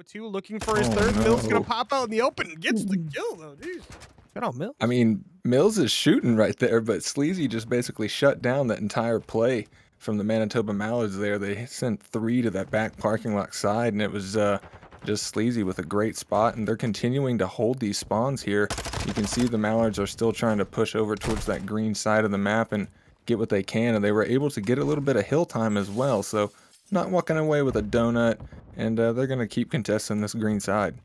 2 looking for his third. No. Mills gonna pop out in the open. Gets the kill though, dude. Shout out Mills. I mean, Mills is shooting right there, but Sleazy just basically shut down that entire play from the Manitoba Mallards there. They sent 3 to that back parking lot side, and it was just Sleazy with a great spot, and they're continuing to hold these spawns here. You can see the Mallards are still trying to push over towards that green side of the map and get what they can, and they were able to get a little bit of hill time as well, so not walking away with a donut, and they're going to keep contesting this green side.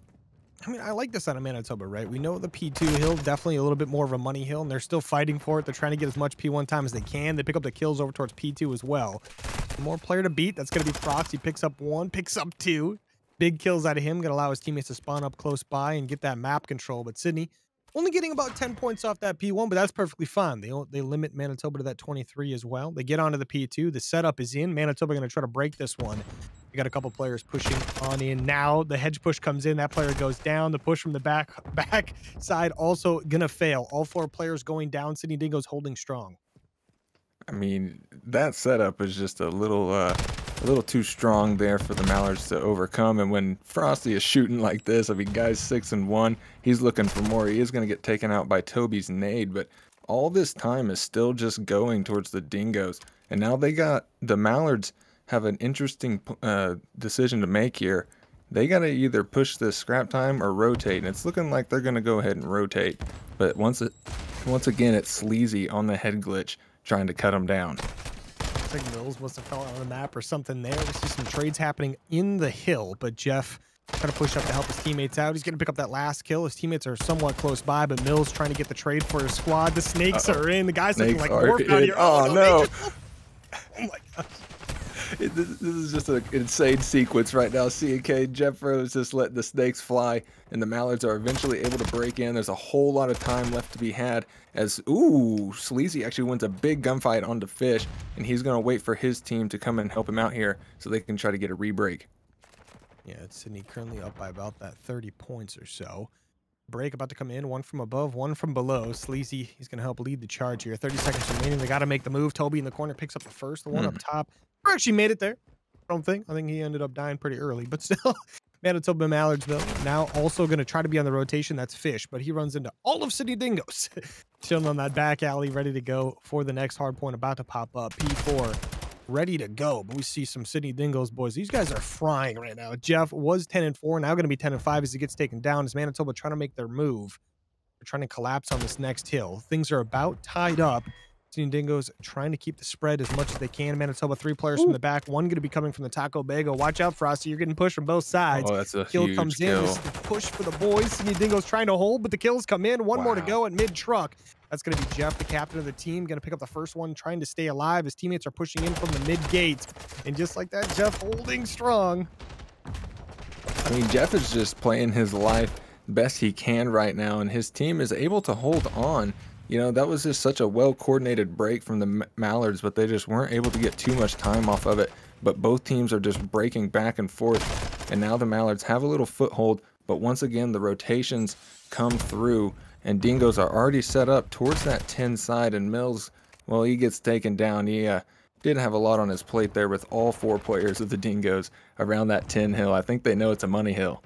I mean, I like this out of Manitoba, right? We know the P2 hill, definitely a little bit more of a money hill, and they're still fighting for it. They're trying to get as much P1 time as they can. They pick up the kills over towards P2 as well. More player to beat. That's going to be Prox. He picks up 1, picks up 2. Big kills out of him. Going to allow his teammates to spawn up close by and get that map control. But Sydney only getting about 10 points off that P1, but that's perfectly fine. They limit Manitoba to that 23 as well. They get onto the P2. The setup is in. Manitoba going to try to break this one. We got a couple players pushing on in now. The hedge push comes in. That player goes down. The push from the back side also going to fail. All 4 players going down. Sydney Dingoes holding strong. I mean, that setup is just a little too strong there for the Mallards to overcome. And when Frosty is shooting like this, I mean, guy's 6-1. He's looking for more. He is going to get taken out by Toby's nade, but all this time is still just going towards the Dingoes. And now the Mallards have an interesting decision to make here. They got to either push this scrap time or rotate, and it's looking like they're going to go ahead and rotate. But once again, it's Sleazy on the head glitch trying to cut them down. Looks like Mills must have fell out on the map or something there. We see some trades happening in the hill, but Jeff trying to push up to help his teammates out. He's going to pick up that last kill. His teammates are somewhat close by, but Mills trying to get the trade for his squad. The snakes are in. The guys looking like Morph out here. Oh, no. Oh, my gosh. This is just an insane sequence right now. CK, Jeff Rose just letting the snakes fly, and the Mallards are eventually able to break in. There's a whole lot of time left to be had as, Sleazy actually wins a big gunfight onto Fish, and he's going to wait for his team to come and help him out here so they can try to get a re-break. Yeah, it's Sydney currently up by about that 30 points or so. Break about to come in, 1 from above, 1 from below. Sleazy, he's going to help lead the charge here. 30 seconds remaining. They got to make the move. Toby in the corner picks up the first. The one up top actually made it there. I don't think. I think he ended up dying pretty early, but still. Manitoba Mallards, though, now also going to try to be on the rotation. That's Fish, but he runs into all of Sydney Dingoes. Chilling on that back alley, ready to go for the next hard point about to pop up. P4 ready to go, but we see some Sydney Dingoes boys. These guys are frying right now. Jeff was 10-4, now going to be 10-5 as he gets taken down. As Manitoba trying to make their move, they're trying to collapse on this next hill. Things are about tied up. Sydney Dingoes trying to keep the spread as much as they can. Manitoba 3 players from the back, 1 going to be coming from the Taco Bago. Watch out, Frosty, you're getting pushed from both sides. Oh, that's a kill huge comes kill. in. This is the push for the boys. Sydney Dingoes trying to hold, but the kills come in. 1 more to go at mid truck. That's going to be Jeff, the captain of the team, going to pick up the first one, trying to stay alive. His teammates are pushing in from the mid gate. And just like that, Jeff holding strong. I mean, Jeff is just playing his life best he can right now, and his team is able to hold on. You know, that was just such a well-coordinated break from the Mallards, but they just weren't able to get too much time off of it. But both teams are just breaking back and forth, and now the Mallards have a little foothold, but once again, the rotations come through, and Dingoes are already set up towards that 10 side, and Mills, well, he gets taken down. He did have a lot on his plate there with all 4 players of the Dingoes around that 10 hill. I think they know it's a money hill.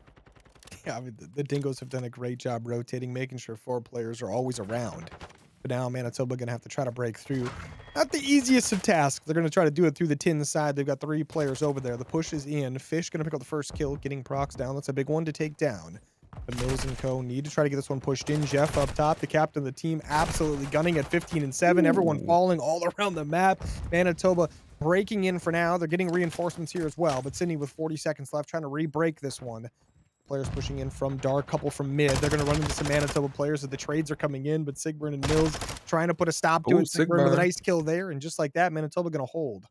Yeah, I mean, the Dingoes have done a great job rotating, making sure 4 players are always around. But now Manitoba going to have to try to break through. Not the easiest of tasks. They're going to try to do it through the 10 side. They've got 3 players over there. The push is in. Fish going to pick up the first kill, getting Prox down. That's a big one to take down. The Mills and Co. need to try to get this one pushed in. Jeff up top, the captain of the team, absolutely gunning at 15-7. Everyone falling all around the map. Manitoba breaking in for now. They're getting reinforcements here as well. But Sydney with 40 seconds left trying to re-break this one. Players pushing in from dark, couple from mid. They're going to run into some Manitoba players as the trades are coming in, but Sigburn and Mills trying to put a stop to it. Sigburn with a nice kill there, and just like that, Manitoba going to hold.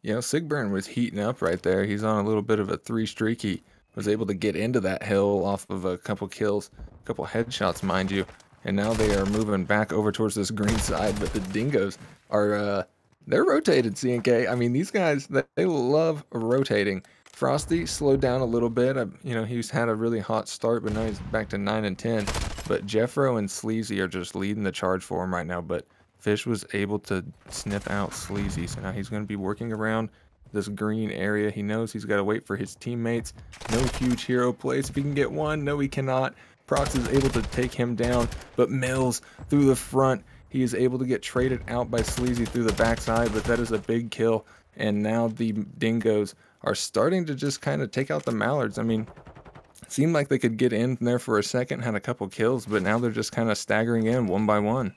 You know, Sigburn was heating up right there. He's on a little bit of a 3 streak. He was able to get into that hill off of a couple kills, a couple headshots, mind you. And now they are moving back over towards this green side, but the Dingoes are, they're rotated, CNK. I mean, these guys, they love rotating. Frosty slowed down a little bit. You know, he's had a really hot start, but now he's back to 9 and 10. But Jeffro and Sleazy are just leading the charge for him right now. But Fish was able to sniff out Sleazy, so now he's going to be working around this green area. He knows he's got to wait for his teammates. No huge hero plays. If he can get one, no, he cannot. Prox is able to take him down, but Mills through the front. He is able to get traded out by Sleazy through the backside, but that is a big kill. And now the Dingoes are starting to just kind of take out the Mallards. I mean, it seemed like they could get in there for a second, had a couple kills, but now they're just kind of staggering in one by one.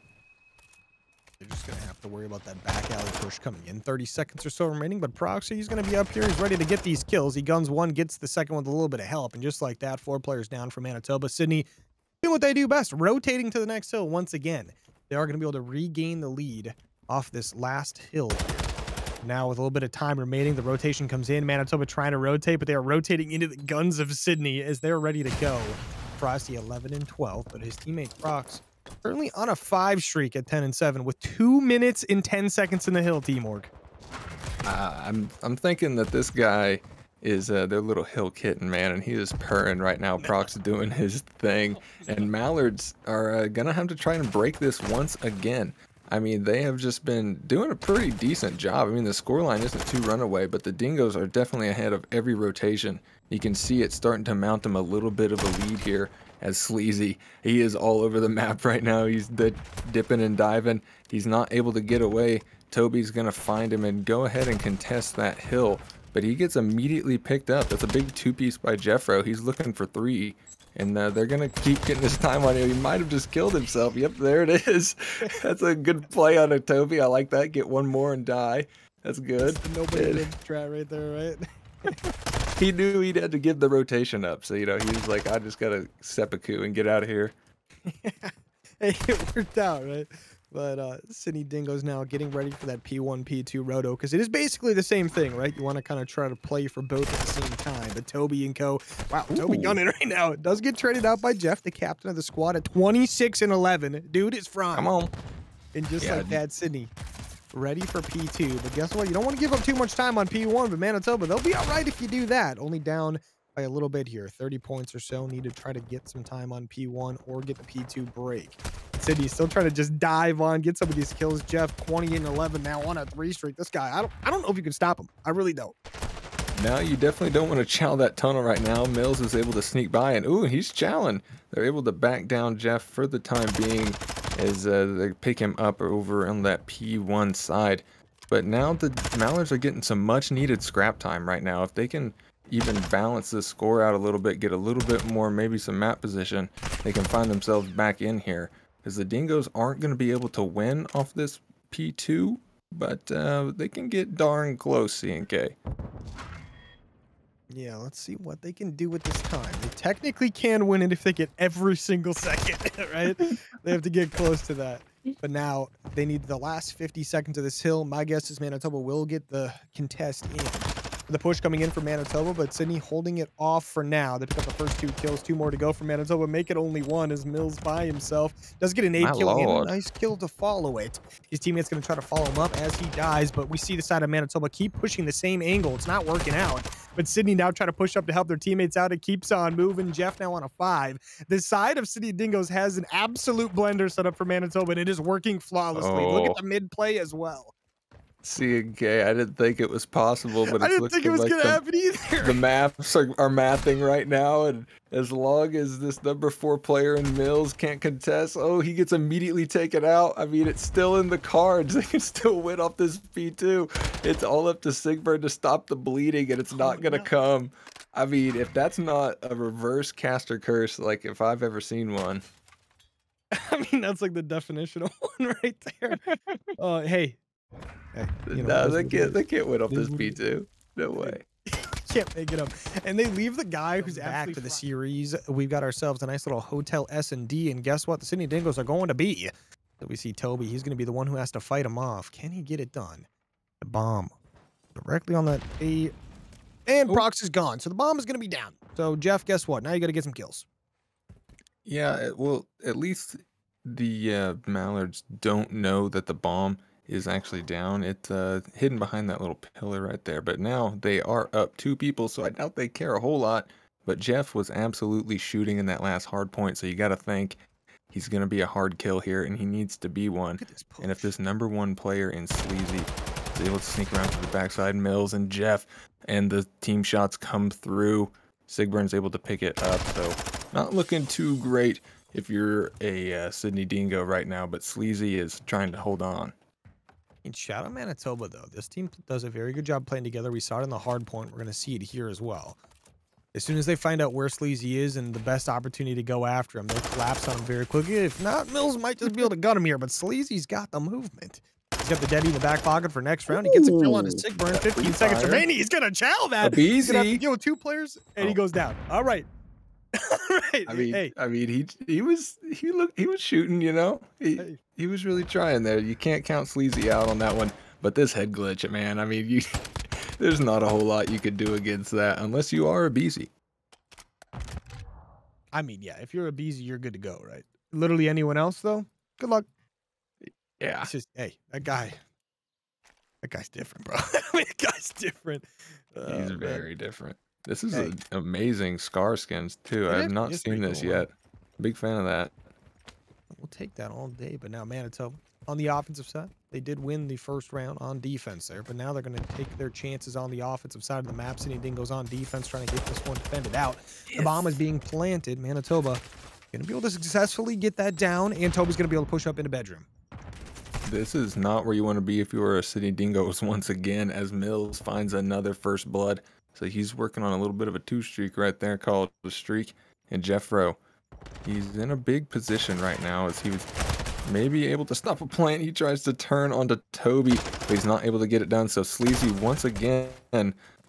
They're just going to have to worry about that back alley push coming in. 30 seconds or so remaining, but Proxy, he's going to be up here. He's ready to get these kills. He guns one, gets the second with a little bit of help, and just like that, 4 players down for Manitoba. Sydney doing what they do best, rotating to the next hill once again. They are going to be able to regain the lead off this last hill here. Now, with a little bit of time remaining, the rotation comes in. Manitoba trying to rotate, but they are rotating into the guns of Sydney as they're ready to go. Frosty 11 and 12, but his teammate Prox currently on a 5 streak at 10 and 7 with 2 minutes and 10 seconds in the hill, Teamwork. I'm thinking that this guy is their little hill kitten, man, and he is purring right now. Prox doing his thing, and Mallards are gonna have to try and break this once again. I mean, they have just been doing a pretty decent job. I mean, the scoreline isn't too runaway, but the Dingoes are definitely ahead of every rotation. You can see it starting to mount them a little bit of a lead here as Sleazy. He is all over the map right now. He's dipping and diving. He's not able to get away. Toby's going to find him and go ahead and contest that hill, but he gets immediately picked up. That's a big 2-piece by Jeffro. He's looking for 3. And they're going to keep getting his time on him. He might have just killed himself. Yep, there it is. That's a good play on a Toby. I like that. Get one more and die. That's good. Nobody did try right there, right? He knew he had to give the rotation up. So, you know, he was like, I just got to seppuku and get out of here. Hey, it worked out, right? But Sydney Dingoes now getting ready for that P1, P2 roto, because it is basically the same thing, right? You want to kind of try to play for both at the same time. But Toby and co. Wow, ooh. Toby gunning right now. It does get traded out by Jeff, the captain of the squad, at 26 and 11. Dude is from. Come on. And just like that, Sydney ready for P2. But guess what? You don't want to give up too much time on P1, but Manitoba, they'll be all right if you do that. Only down by a little bit here. 30 points or so. Need to try to get some time on P1 or get the P2 break. Sydney's still trying to just dive on, get some of these kills. Jeff 20 and 11 now on a 3 streak. This guy, I don't know if you can stop him. I really don't. No, you definitely don't want to chow that tunnel right now. Mills is able to sneak by, and ooh, he's chowing. They're able to back down Jeff for the time being as they pick him up over on that P1 side. But now the Mallards are getting some much needed scrap time right now. If they can even balance the score out a little bit, get a little bit more, maybe some map position, they can find themselves back in here. Because the Dingoes aren't going to be able to win off this P2, but they can get darn close, C&K. Yeah, let's see what they can do with this time. They technically can win it if they get every single second, right? They have to get close to that. But now they need the last 50 seconds of this hill. My guess is Manitoba will get the contest in. The push coming in for Manitoba, but Sydney holding it off for now. They pick up the first 2 kills, 2 more to go for Manitoba. Make it only 1 as Mills by himself. Does get an 8 kill and a nice kill to follow it. His teammate's going to try to follow him up as he dies, but we see the side of Manitoba keep pushing the same angle. It's not working out. But Sydney now trying to push up to help their teammates out. It keeps on moving. Jeff now on a 5. The side of Sydney Dingoes has an absolute blender set up for Manitoba, and it is working flawlessly. Look at the mid play as well. C&K, I didn't think it was possible, but I didn't think it was going to happen either. The maps are mathing right now, and as long as this number 4 player in Mills can't contest, oh, he gets immediately taken out. I mean, it's still in the cards. They can still win off this P2. It's all up to Sigbird to stop the bleeding, and it's not going to come. I mean, if that's not a reverse caster curse, like if I've ever seen one. I mean, that's like the definition of one right there. Hey, you No, know, they can't win off this P2. No way. Can't make it up. And they leave the guy who's back to the series. We've got ourselves a nice little hotel S&D, and guess what? The Sydney Dingoes are going to be. So we see Toby. He's going to be the one who has to fight him off. Can he get it done? The bomb directly on that A, and Prox is gone. So the bomb is going to be down. So Jeff, guess what? Now you got to get some kills. Yeah, well, at least the Mallards don't know that the bomb is actually down. It's hidden behind that little pillar right there. But now they are up 2 people, so I doubt they care a whole lot. But Jeff was absolutely shooting in that last hard point, so you got to think he's going to be a hard kill here, and he needs to be one. And if this number 1 player in Sleazy is able to sneak around to the backside. Mills and Jeff, and the team shots come through. Sigburn's able to pick it up, so not looking too great if you're a Sydney Dingo right now, but Sleazy is trying to hold on. And shout out Manitoba, though. This team does a very good job playing together. We saw it in the hard point. We're going to see it here as well. As soon as they find out where Sleazy is and the best opportunity to go after him, they'll collapse on him very quickly. If not, Mills might just be able to gut him here, but Sleazy's got the movement. He's got the Deaddy in the back pocket for next round. He gets a kill on his Sigburn. 15 seconds remaining. He's going to chow that. He's going to have to deal with 2 players, and he goes down. All right. All right. I mean, he was shooting, you know. He was really trying there. You can't count Sleazy out on that one. But this head glitch, man. I mean, there's not a whole lot you could do against that unless you are a BZ. I mean, yeah, if you're a BZ, you're good to go, right? Literally anyone else, though, good luck. Yeah. It's just, hey, that guy's different, bro. I mean, that guy's different. He's very different. This is an amazing Scar skins, too. I have not seen this yet. Big fan of that. We'll take that all day, but now Manitoba on the offensive side. They did win the first round on defense there, but now they're going to take their chances on the offensive side of the map. Sydney Dingoes on defense, trying to get this one defended out. Yes. The bomb is being planted. Manitoba going to be able to successfully get that down, and Toby's going to be able to push up into bedroom. This is not where you want to be if you were a Sydney Dingoes once again, as Mills finds another first blood. So he's working on a little bit of a 2-streak right there, called a streak. And Jeffro, he's in a big position right now as he was maybe able to stop a plant. He tries to turn onto Toby, but he's not able to get it done. So Sleazy once again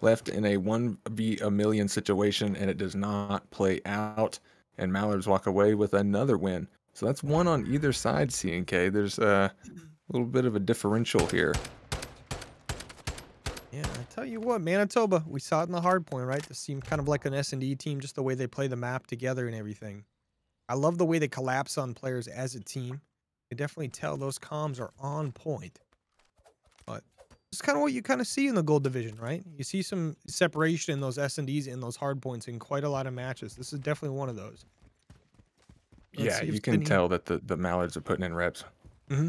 left in a 1v1,000,000 situation, and it does not play out. And Mallards walk away with another win. So that's one on either side, CNK. There's a little bit of a differential here. Yeah, I tell you what, Manitoba, we saw it in the hard point, right? This seemed kind of like an S&D team, just the way they play the map together and everything. I love the way they collapse on players as a team. You can definitely tell those comms are on point. But it's kind of what you kind of see in the gold division, right? You see some separation in those S&Ds and those hard points in quite a lot of matches. This is definitely one of those. Yeah, you can tell that the Mallards are putting in reps. Mm-hmm.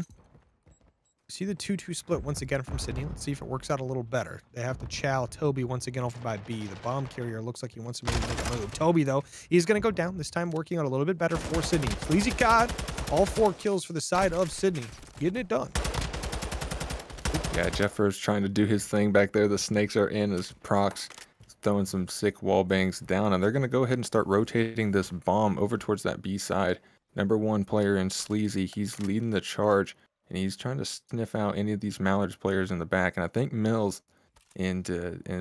See the 2-2 split once again from Sydney. Let's see if it works out a little better. They have to chow Toby once again over by B. The bomb carrier looks like he wants to maybe make a move. Toby, though, he's going to go down. This time working out a little bit better for Sydney. Sleazy got all 4 kills for the side of Sydney. Getting it done. Yeah, Jeffro's trying to do his thing back there. The snakes are in as Prox throwing some sick wall bangs down, and they're going to go ahead and start rotating this bomb over towards that B side. Number 1 player in Sleazy, he's leading the charge, and he's trying to sniff out any of these Mallards players in the back. And I think Mills and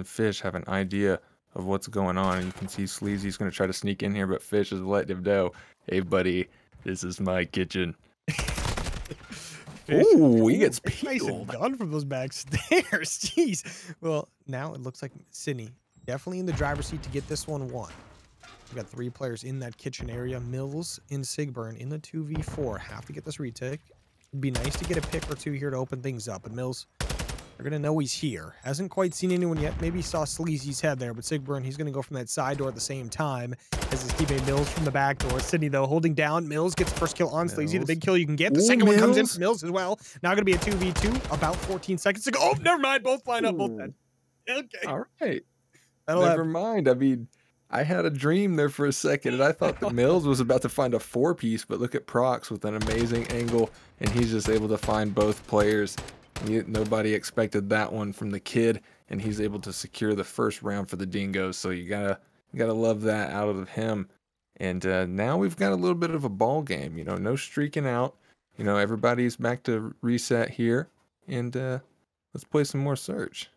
Fish have an idea of what's going on. And you can see Sleazy's going to try to sneak in here, but Fish is letting him know, hey, buddy, this is my kitchen. Ooh, he gets peeled. Nice done from those back stairs. Jeez. Well, now it looks like Sydney definitely in the driver's seat to get this one won. We've got 3 players in that kitchen area. Mills and Sigburn in the 2v4. Have to get this retake. It'd be nice to get a pick or 2 here to open things up. But Mills, they're going to know he's here. Hasn't quite seen anyone yet. Maybe saw Sleazy's head there. But Sigburn, he's going to go from that side door at the same time as his teammate Mills from the back door. Sydney, though, holding down. Mills gets the first kill on Sleazy. The big kill you can get. The second one comes in for Mills as well. Now going to be a 2v2. About 14 seconds to go. Oh, never mind. Both line up. Both dead. Okay. All right. Never mind. I mean, I had a dream there for a second, and I thought that Mills was about to find a 4-piece, but look at Prox with an amazing angle, and he's just able to find both players. Nobody expected that one from the kid, and he's able to secure the first round for the Dingoes. So you gotta love that out of him. And now we've got a little bit of a ball game. You know, no streaking out. You know, everybody's back to reset here, and let's play some more search.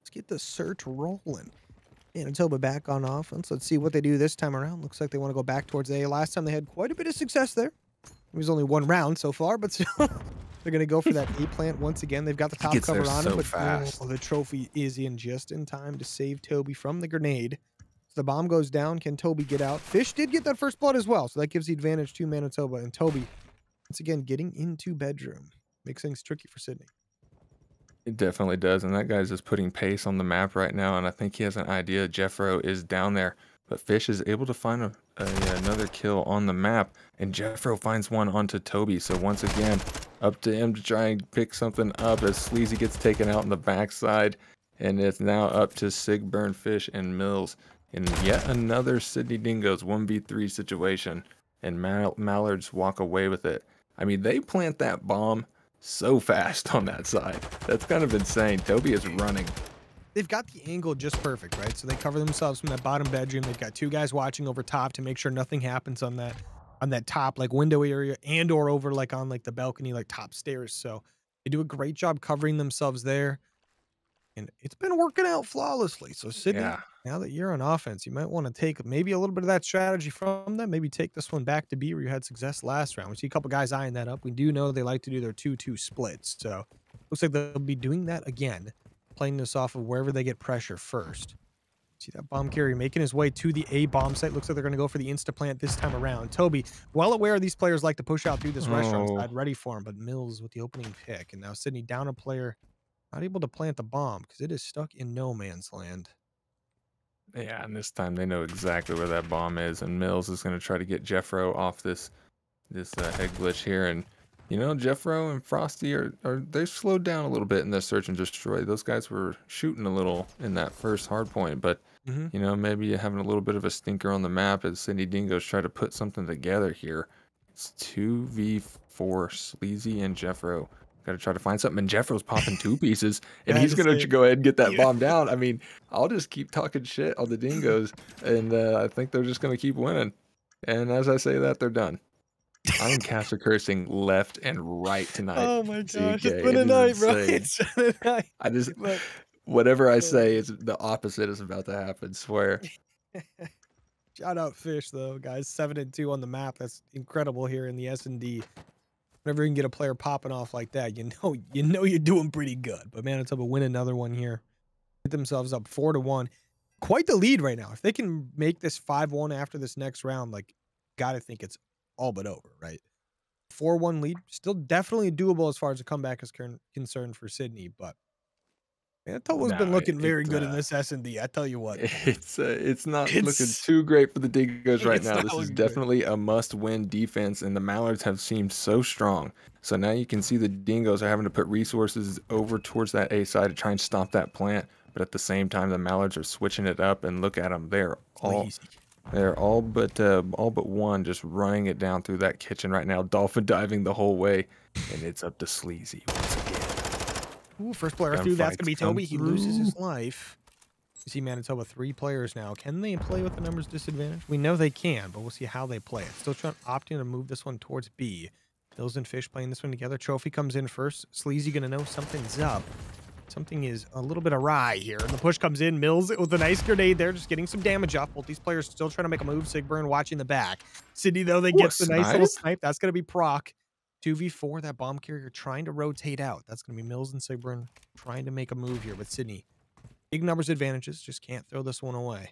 Let's get the search rolling. Manitoba back on offense. Let's see what they do this time around. Looks like they want to go back towards A. Last time they had quite a bit of success there. It was only 1 round so far, but still, they're going to go for that A plant once again. They've got the top cover on him, but the trophy is in just in time to save Toby from the grenade. So the bomb goes down. Can Toby get out? Fish did get that first blood as well, so that gives the advantage to Manitoba. And Toby, once again, getting into bedroom. Makes things tricky for Sydney. It definitely does, and that guy's just putting pace on the map right now, and I think he has an idea. Jeffro is down there, but Fish is able to find another kill on the map, and Jeffro finds one onto Toby. So once again, Up to him to try and pick something up as Sleazy gets taken out in the backside. And it's now up to Sigburn, Fish, and Mills in yet another Sydney Dingoes 1v3 situation. And Mallards walk away with it. I mean, they plant that bomb so fast on that side. That's kind of insane. Toby is running. They've got the angle just perfect, right? So they cover themselves from that bottom bedroom. They've got two guys watching over top to make sure nothing happens on that top like window area and or over like on like the balcony, like top stairs. So they do a great job covering themselves there. And it's been working out flawlessly. So Sydney, Yeah. now that you're on offense, you might want to take maybe a little bit of that strategy from them. Maybe take this one back to B where you had success last round. We see a couple guys eyeing that up. We do know they like to do their 2-2 splits. So looks like they'll be doing that again, playing this off of wherever they get pressure first. See that bomb carrier making his way to the A bomb site. Looks like they're going to go for the insta plant this time around. Toby, well aware these players like to push out through this restaurant side, ready for him, but Mills with the opening pick. And now Sydney down a player, not able to plant the bomb because it is stuck in no man's land. Yeah, and this time they know exactly where that bomb is, and Mills is going to try to get Jeffro off this head glitch here. And you know, Jeffro and Frosty are they've slowed down a little bit in their search and destroy. Those guys were shooting a little in that first hard point, but you know, maybe having a little bit of a stinker on the map as Sydney Dingoes try to put something together here. It's 2v4 Sleazy and Jeffro. Got to try to find something, and Jeffro's popping two pieces, and he's going to go ahead and get that bomb down. I mean, I'll just keep talking shit on the Dingoes, and I think they're just going to keep winning. And as I say that, they're done. I'm caster cursing left and right tonight. Oh my gosh, CK. it's been a night, bro. It's been a night. I just, whatever I say, is the opposite is about to happen. Swear. Shout out Fish though, guys. 7-2 on the map. That's incredible here in the S&D. Whenever you can get a player popping off like that, you know you're doing pretty good. But Manitoba win another one here. Get themselves up 4-1. Quite the lead right now. If they can make this 5-1 after this next round, like, gotta think it's all but over, right? 4-1 lead, still definitely doable as far as a comeback is concerned for Sydney, but Manitoba's been looking very good in this S&D. I tell you what, it's not looking too great for the Dingoes right now. This is definitely a must-win defense, and the Mallards have seemed so strong. So now you can see the Dingoes are having to put resources over towards that A side to try and stop that plant. But at the same time, the Mallards are switching it up, and look at them. They're all but one just running it down through that kitchen right now, dolphin diving the whole way, and it's up to Sleazy once again. Ooh, first player through, that's going to be Toby. He loses his life. You see Manitoba 3 players now. Can they play with the numbers disadvantage? We know they can, but we'll see how they play it. Still opting to move this one towards B. Mills and Fish playing this one together. Trophy comes in first. Sleazy going to know something's up. Something is a little bit awry here. And the push comes in. Mills with a nice grenade there, just getting some damage off. Both these players still trying to make a move. Sigburn watching the back. Sydney, though, they get the nice little snipe. That's going to be proc. 2v4, that bomb carrier trying to rotate out. That's going to be Mills and Sigburn trying to make a move here with Sydney. Big numbers advantages, just can't throw this one away.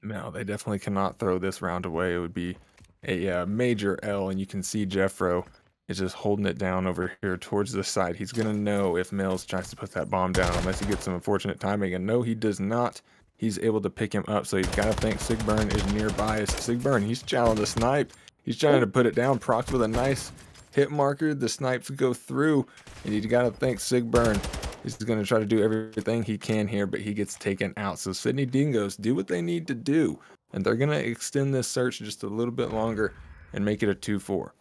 No, they definitely cannot throw this round away. It would be a major L, and you can see Jeffro is just holding it down over here towards the side. He's going to know if Mills tries to put that bomb down unless he gets some unfortunate timing, and no, he does not. He's able to pick him up, so you've got to think Sigburn is nearby. Sigburn, he's challenging the snipe. He's trying to put it down, procs with a nice hit marker. The snipes go through, and you got to think Sigburn is going to try to do everything he can here, but he gets taken out. So Sydney Dingoes do what they need to do, and they're going to extend this search just a little bit longer and make it a 2-4.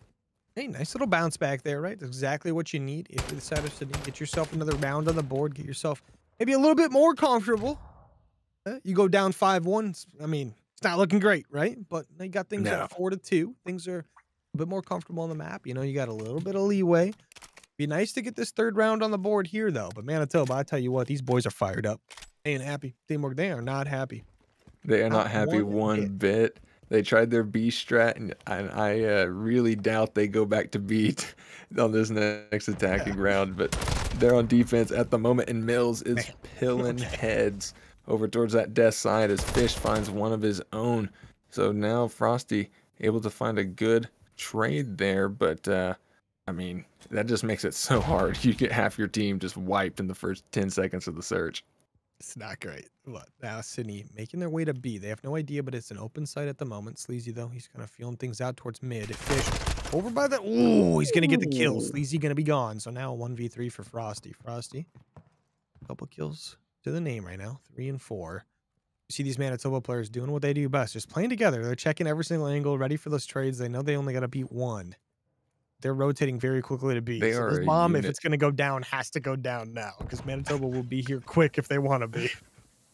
Hey, nice little bounce back there, right? That's exactly what you need. If you decide to get yourself another round on the board, get yourself maybe a little bit more comfortable. You go down 5-1. I mean, it's not looking great, right? But you got things at 4-2. Things are a bit more comfortable on the map. You know, you got a little bit of leeway. Be nice to get this third round on the board here, though. But Manitoba, I tell you what, these boys are fired up. They ain't happy. Teamwork, they are not happy. They are not happy one bit. They tried their B strat, and I really doubt they go back to B on this next attacking round. But they're on defense at the moment, and Mills is pilling heads over towards that death side as Fish finds one of his own. So now Frosty able to find a good trade there, but I mean, that just makes it so hard. You get half your team just wiped in the first 10 seconds of the search. It's not great. But now Sydney making their way to B. They have no idea, but it's an open site at the moment. Sleazy, though, he's kind of feeling things out towards mid. Fish over by the... Ooh, he's going to get the kill. Ooh. Sleazy going to be gone. So now 1v3 for Frosty. Frosty, a couple kills to the name right now. 3 and 4. You see these Manitoba players doing what they do best. Just playing together. They're checking every single angle, ready for those trades. They know they only got to beat one. They're rotating very quickly to B. They So are this a bomb, if unit. it's going to go down, has to go down now. Because Manitoba will be here quick if they want to be.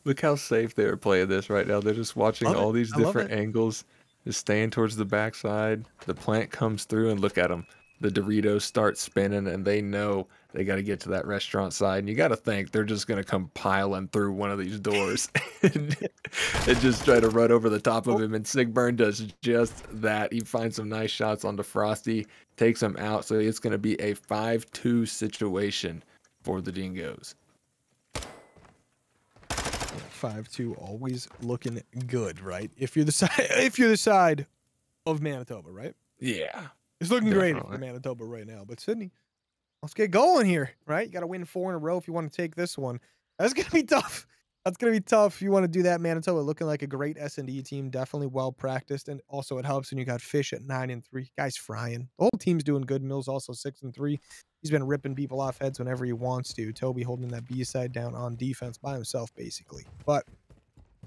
Look how safe they are playing this right now. They're just watching Love it. all these I love different it. angles, just staying towards the backside. The plant comes through and look at them. The Doritos start spinning and they know they got to get to that restaurant side. And you got to think they're just going to come piling through one of these doors and just try to run over the top of him. And Sigburn does just that. He finds some nice shots onto Frosty, takes him out. So it's going to be a 5-2 situation for the Dingoes. 5-2, always looking good, right? If you're the side of Manitoba, right? Yeah. It's looking great Definitely. for Manitoba right now. But Sydney, let's get going here, right? You got to win 4 in a row if you want to take this one. That's going to be tough. That's going to be tough if you want to do that. Manitoba looking like a great S&D team, definitely well practiced, and also it helps when you got Fish at 9 and 3. Guys frying. The whole team's doing good. Mills also 6 and 3. He's been ripping people off heads whenever he wants to. Toby holding that B side down on defense by himself, basically. But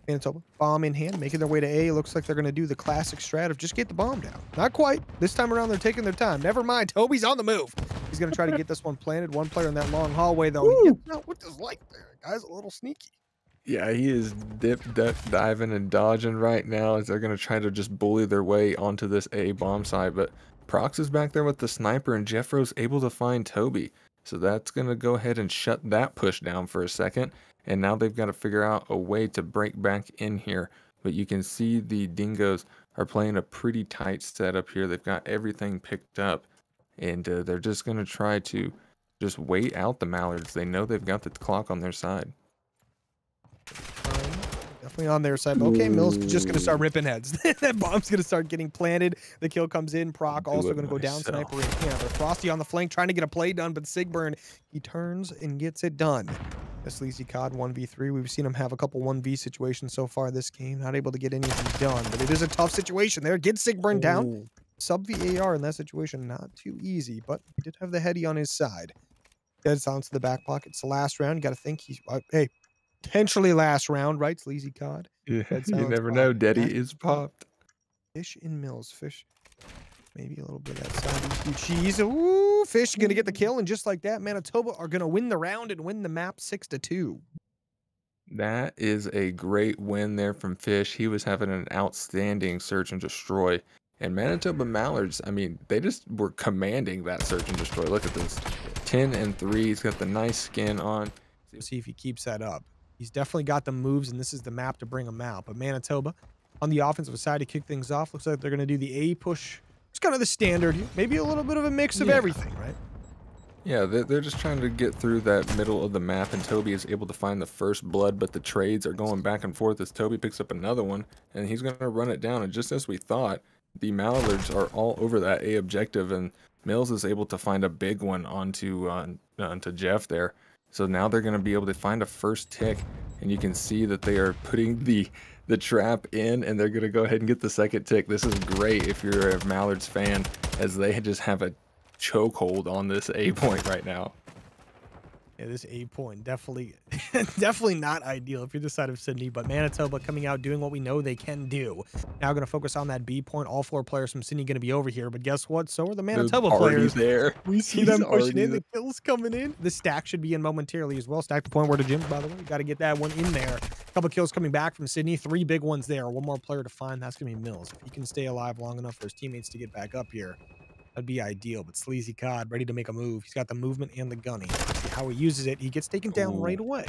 Manitoba, bomb in hand, making their way to A. Looks like they're going to do the classic strat of just get the bomb down. Not quite. This time around, they're taking their time. Never mind. Toby's on the move. He's going to try to get this one planted. One player in that long hallway, though. He gets out with his light there. Guy's a little sneaky. Yeah, he is diving and dodging right now as they're going to try to just bully their way onto this A bomb site. But Prox is back there with the sniper, and Jeffro's able to find Toby. So that's going to go ahead and shut that push down for a second. And now they've got to figure out a way to break back in here. But you can see the Dingoes are playing a pretty tight setup here. They've got everything picked up. And they're just going to try to just wait out the Mallards. They know they've got the clock on their side. Definitely on their side. But okay, Mills is just going to start ripping heads. That bomb's going to start getting planted. The kill comes in. Proc also going to go down. Sniper in camera. Frosty on the flank trying to get a play done, but Sigburn, he turns and gets it done. A Sleazy COD 1v3. We've seen him have a couple 1v situations so far this game. Not able to get anything done, but it is a tough situation there. Get Sigburn down. Sub VAR in that situation, not too easy, but he did have the heady on his side. Dead silence to the back pocket. It's the last round. You got to think he's, hey, potentially last round, right? Sleazy COD. Yeah, Dead you silence never pop. know. Daddy is popped. Fish in Mills. Fish. Maybe a little bit of that side cheese. Ooh, Fish going to get the kill. And just like that, Manitoba are going to win the round and win the map 6-2. That is a great win there from Fish. He was having an outstanding search and destroy. And Manitoba Mallards, I mean, they just were commanding that search and destroy. Look at this. 10 and 3. He's got the nice skin on. See if he keeps that up. He's definitely got the moves, and this is the map to bring him out. But Manitoba, on the offensive side to kick things off, looks like they're going to do the A push. It's kind of the standard. Maybe a little bit of a mix of everything, right? Yeah, they're just trying to get through that middle of the map, and Toby is able to find the first blood, but the trades are going back and forth as Toby picks up another one, and he's going to run it down. And just as we thought, the Mallards are all over that A objective, and Mills is able to find a big one onto Jeff there. So now they're going to be able to find a first tick, and you can see that they are putting the trap in, and they're going to go ahead and get the second tick. This is great if you're a Mallards fan, as they just have a chokehold on this A point right now. Yeah, this A point definitely definitely not ideal if you're the side of Sydney, but Manitoba coming out doing what we know they can do. Now going to focus on that B point. All 4 players from Sydney going to be over here, but guess what? So are the Manitoba players. There. We see them pushing in. The kills coming in. The stack should be in momentarily as well. Stack the point where to Jim's, by the way. Got to get that one in there. A couple kills coming back from Sydney. 3 big ones there. One more player to find. That's going to be Mills. If he can stay alive long enough for his teammates to get back up here, that'd be ideal. But Sleazy COD ready to make a move. He's got the movement and the gunning. See how he uses it. He gets taken down right away.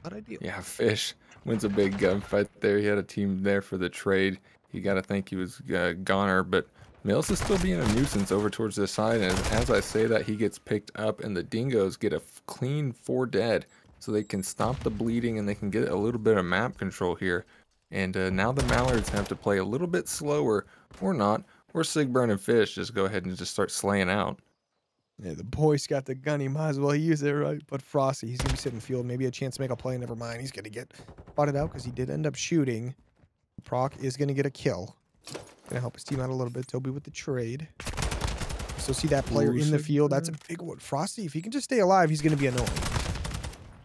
Not ideal. Yeah, Fish wins a big gunfight there. He had a team there for the trade. You got to think he was goner, but Mills is still being a nuisance over towards this side. And as I say that, he gets picked up, and the Dingoes get a clean 4 dead, so they can stop the bleeding and they can get a little bit of map control here. And now the Mallards have to play a little bit slower, or not. Or Sigburn and Fish just go ahead and just start slaying out. Yeah, the boy's got the gun. He might as well use it, right? But Frosty, he's going to be sitting field. Maybe a chance to make a play. Never mind. He's going to get spotted out because he did end up shooting. Proc is going to get a kill. Going to help his team out a little bit. Toby with the trade. So see that player in the field. That's a big one. Frosty, if he can just stay alive, he's going to be annoying.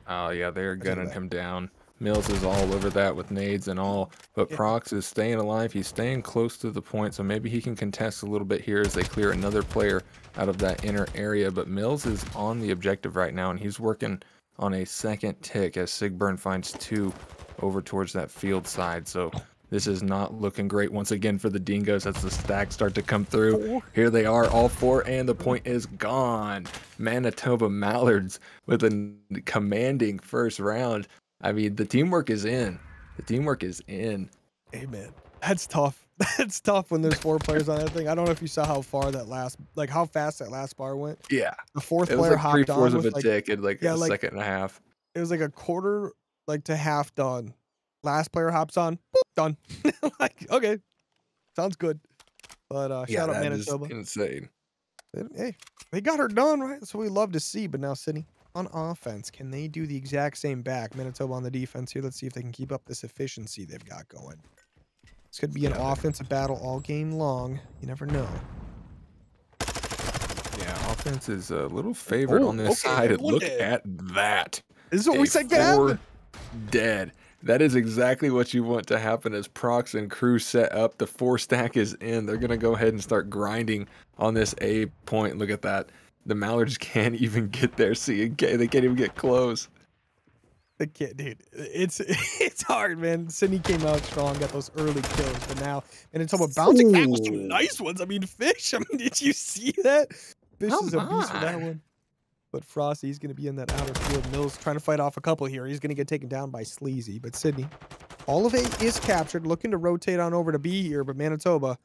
Oh, yeah, they're gunning him down. Mills is all over that with nades and all, but Prox is staying alive. He's staying close to the point, so maybe he can contest a little bit here as they clear another player out of that inner area. But Mills is on the objective right now, and he's working on a second tick as Sigburn finds 2 over towards that field side. So this is not looking great once again for the Dingoes as the stacks start to come through. Here they are, all 4, and the point is gone. Manitoba Mallards with a commanding first round. I mean, the teamwork is in. The teamwork is in. Hey, man. That's tough. That's tough when there's 4 players on that thing. I don't know if you saw how far that last, like how fast that last bar went. Yeah. The 4th It was player like hopped on of with a tick in like a second and a half. It was like a quarter, like to half done. Last player hops on, boop, done. Like, okay, sounds good. But shout out Manitoba. Is insane. Hey, they got her done, right? That's what we love to see. But now Sydney on offense, can they do the exact same back? Manitoba on the defense here. Let's see if they can keep up this efficiency they've got going. This could be an offensive battle all game long. You never know. Yeah, offense is a little favorite on this side. Look at that. This is what we said could happen. Dead. That is exactly what you want to happen as Prox and crew set up. The 4 stack is in. They're going to go ahead and start grinding on this A point. Look at that. The Mallards can't even get there. See, they can't even get close. The kid, dude, it's hard, man. Sydney came out strong, got those early kills, but now, and it's about bouncing back with some nice ones. I mean, Fish, I mean, did you see that? Fish is a beast for that one. But Frosty's going to be in that outer field. Mills trying to fight off a couple here. He's going to get taken down by Sleazy. But Sydney, all of A is captured, looking to rotate on over to B here. But Manitoba,